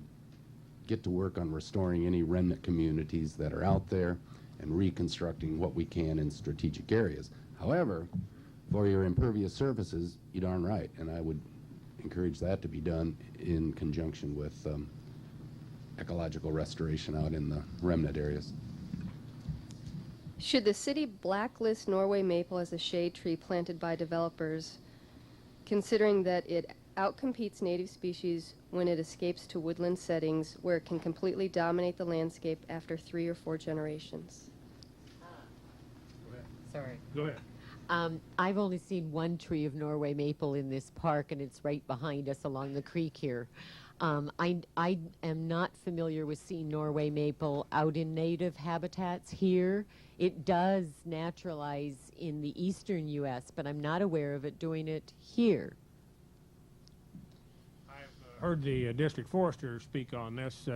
Speaker 5: get to work on restoring any remnant communities that are out there and reconstructing what we can in strategic areas. However, for your impervious surfaces, you're darn right, and I would encourage that to be done in conjunction with ecological restoration out in the remnant areas.
Speaker 2: Should the city blacklist Norway maple as a shade tree planted by developers, considering that it outcompetes native species when it escapes to woodland settings where it can completely dominate the landscape after 3 or 4 generations?
Speaker 3: Sorry.
Speaker 4: Go ahead.
Speaker 3: I've only seen one tree of Norway maple in this park, and it's right behind us along the creek here. I am not familiar with seeing Norway maple out in native habitats here. It does naturalize in the eastern U.S., but I'm not aware of it doing it here.
Speaker 4: I've heard the district forester speak on this.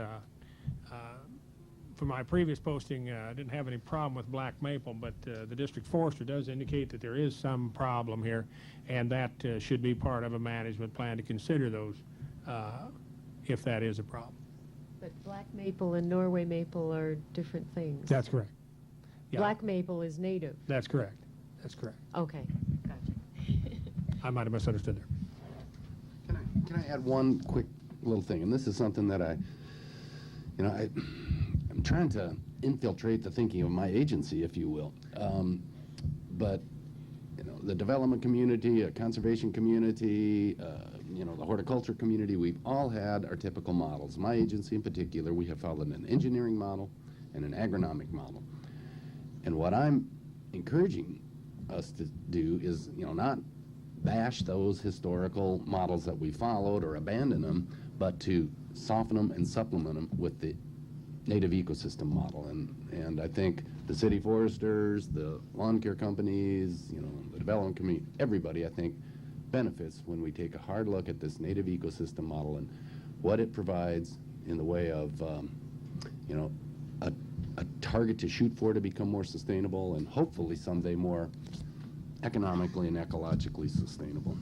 Speaker 4: For my previous posting, I didn't have any problem with black maple, but the district forester does indicate that there is some problem here, and that should be part of a management plan to consider those if that is a problem.
Speaker 3: But black maple and Norway maple are different things.
Speaker 4: That's correct. Yeah.
Speaker 3: Black maple is native.
Speaker 4: That's correct. That's correct.
Speaker 3: Okay, gotcha.
Speaker 4: I might have misunderstood there.
Speaker 5: Can I add one quick little thing? And this is something that I'm trying to infiltrate the thinking of my agency, if you will. But the development community, a conservation community, the horticulture community, we've all had our typical models. My agency in particular, we have followed an engineering model and an agronomic model. And what I'm encouraging us to do is, not bash those historical models that we followed or abandon them, but to soften them and supplement them with the native ecosystem model. And I think the city foresters, the lawn care companies, the development community, everybody, I think, benefits when we take a hard look at this native ecosystem model and what it provides in the way of, a target to shoot for to become more sustainable and hopefully someday more economically and ecologically sustainable.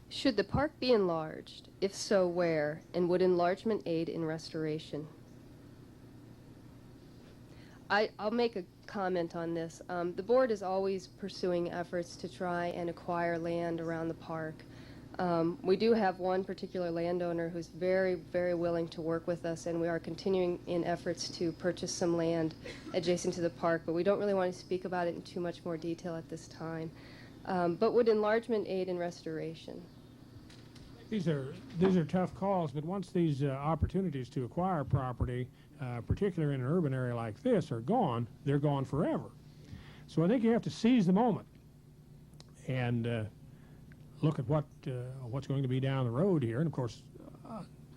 Speaker 2: Should the park be enlarged? If so, where? And would enlargement aid in restoration? I'll make a comment on this. The board is always pursuing efforts to try and acquire land around the park. We do have one particular landowner who's very, very willing to work with us, and we are continuing in efforts to purchase some land adjacent to the park, but we don't really want to speak about it in too much more detail at this time. But would enlargement aid in restoration?
Speaker 4: These are tough calls, but once these opportunities to acquire property, particularly in an urban area like this, are gone, they're gone forever. So I think you have to seize the moment and look at what's going to be down the road here. And of course,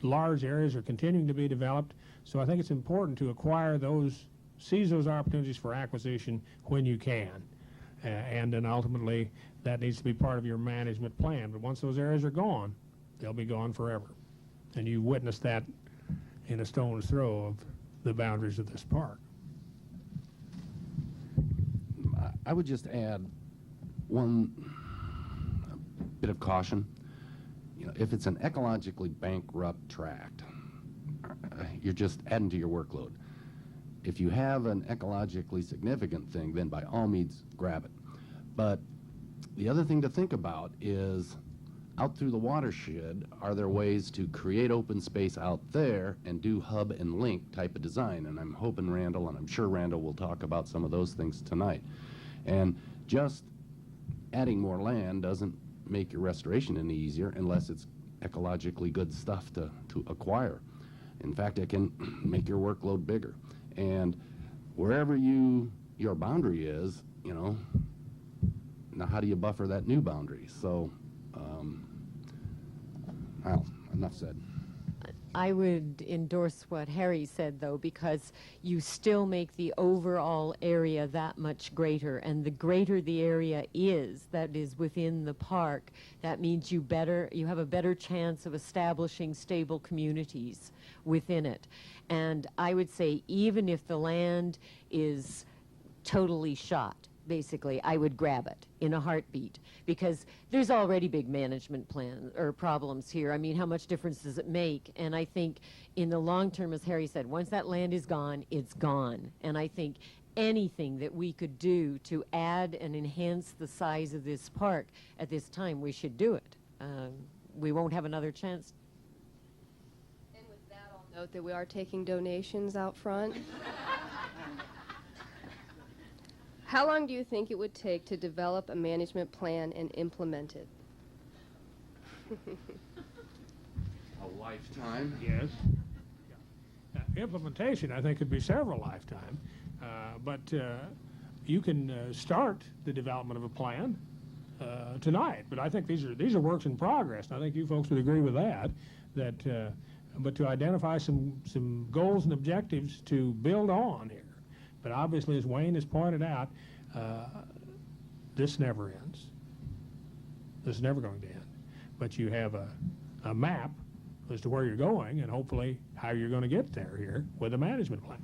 Speaker 4: large areas are continuing to be developed. So I think it's important to seize those opportunities for acquisition when you can. And then ultimately, that needs to be part of your management plan. But once those areas are gone, they'll be gone forever. And you witnessed that in a stone's throw of the boundaries of this park.
Speaker 5: I would just add one bit of caution. If it's an ecologically bankrupt tract, you're just adding to your workload. If you have an ecologically significant thing, then by all means grab it. But the other thing to think about is, out through the watershed, are there ways to create open space out there and do hub and link type of design? And I'm hoping Randall, and I'm sure Randall will talk about some of those things tonight. And just adding more land doesn't make your restoration any easier unless it's ecologically good stuff to acquire. In fact, it can make your workload bigger. And wherever your boundary is, now how do you buffer that new boundary? So, well, enough said.
Speaker 3: I would endorse what Harry said, though, because you still make the overall area that much greater, and the greater the area is that is within the park, that means you have a better chance of establishing stable communities within it. And I would say even if the land is totally shot, basically, I would grab it in a heartbeat, because there's already big management plan or problems here. I mean, how much difference does it make? And I think in the long term, as Harry said, once that land is gone, it's gone. And I think anything that we could do to add and enhance the size of this park at this time, we should do it. We won't have another chance.
Speaker 2: And with that, I'll note that we are taking donations out front. How long do you think it would take to develop a management plan and implement it?
Speaker 5: A lifetime.
Speaker 4: Yes. Implementation, I think, could be several lifetimes. But you can start the development of a plan tonight. But I think these are works in progress. And I think you folks would agree with that. But to identify some goals and objectives to build on here. But obviously, as Wayne has pointed out, this never ends. This is never going to end. But you have a map as to where you're going and hopefully how you're going to get there here with a management plan.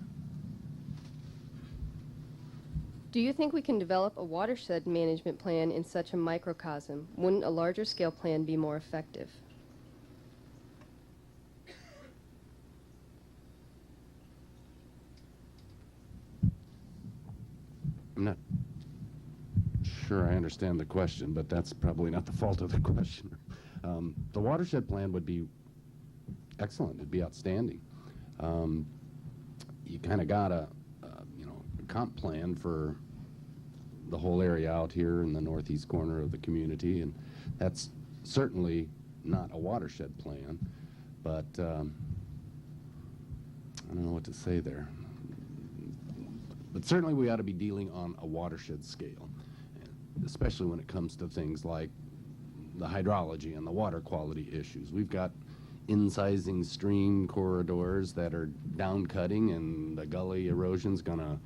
Speaker 2: Do you think we can develop a watershed management plan in such a microcosm? Wouldn't a larger scale plan be more effective?
Speaker 5: I'm not sure I understand the question, but that's probably not the fault of the questioner. The watershed plan would be excellent. It'd be outstanding. you kind of got a comp plan for the whole area out here in the northeast corner of the community, and that's certainly not a watershed plan, but I don't know what to say there. But certainly we ought to be dealing on a watershed scale, especially when it comes to things like the hydrology and the water quality issues. We've got incising stream corridors that are down-cutting, and the gully erosion's going to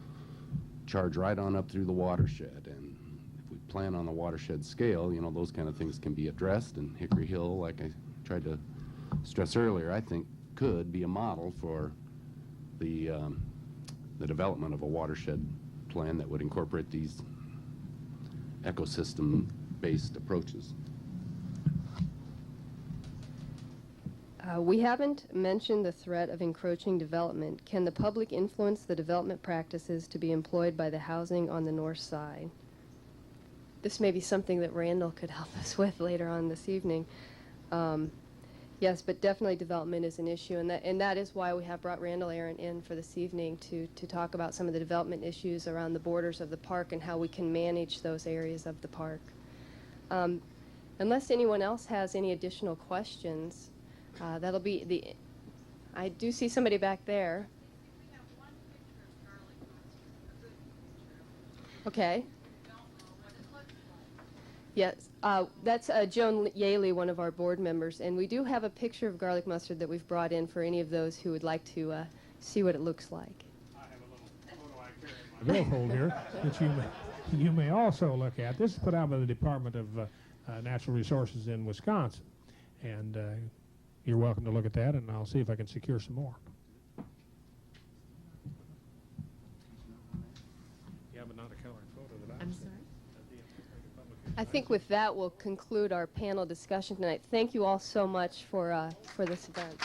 Speaker 5: charge right on up through the watershed. And if we plan on a watershed scale, those kind of things can be addressed. And Hickory Hill, like I tried to stress earlier, I think could be a model for the development of a watershed plan that would incorporate these ecosystem-based approaches.
Speaker 2: We haven't mentioned the threat of encroaching development. Can the public influence the development practices to be employed by the housing on the north side? This may be something that Randall could help us with later on this evening. Yes, but definitely development is an issue, and that is why we have brought Randall Aaron in for this evening to talk about some of the development issues around the borders of the park and how we can manage those areas of the park. Unless anyone else has any additional questions, that'll be I do see somebody back there. Okay. Yes, that's Joan Yaley, one of our board members, and we do have a picture of garlic mustard that we've brought in for any of those who would like to see what it looks like.
Speaker 4: I have a little photo I carry in my billfold here that you may also look at. This is put out by the Department of Natural Resources in Wisconsin, and you're welcome to look at that, and I'll see if I can secure some more. Yeah, but not a colored photo that
Speaker 3: I'm sorry?
Speaker 2: I think with that, we'll conclude our panel discussion tonight. Thank you all so much for this event.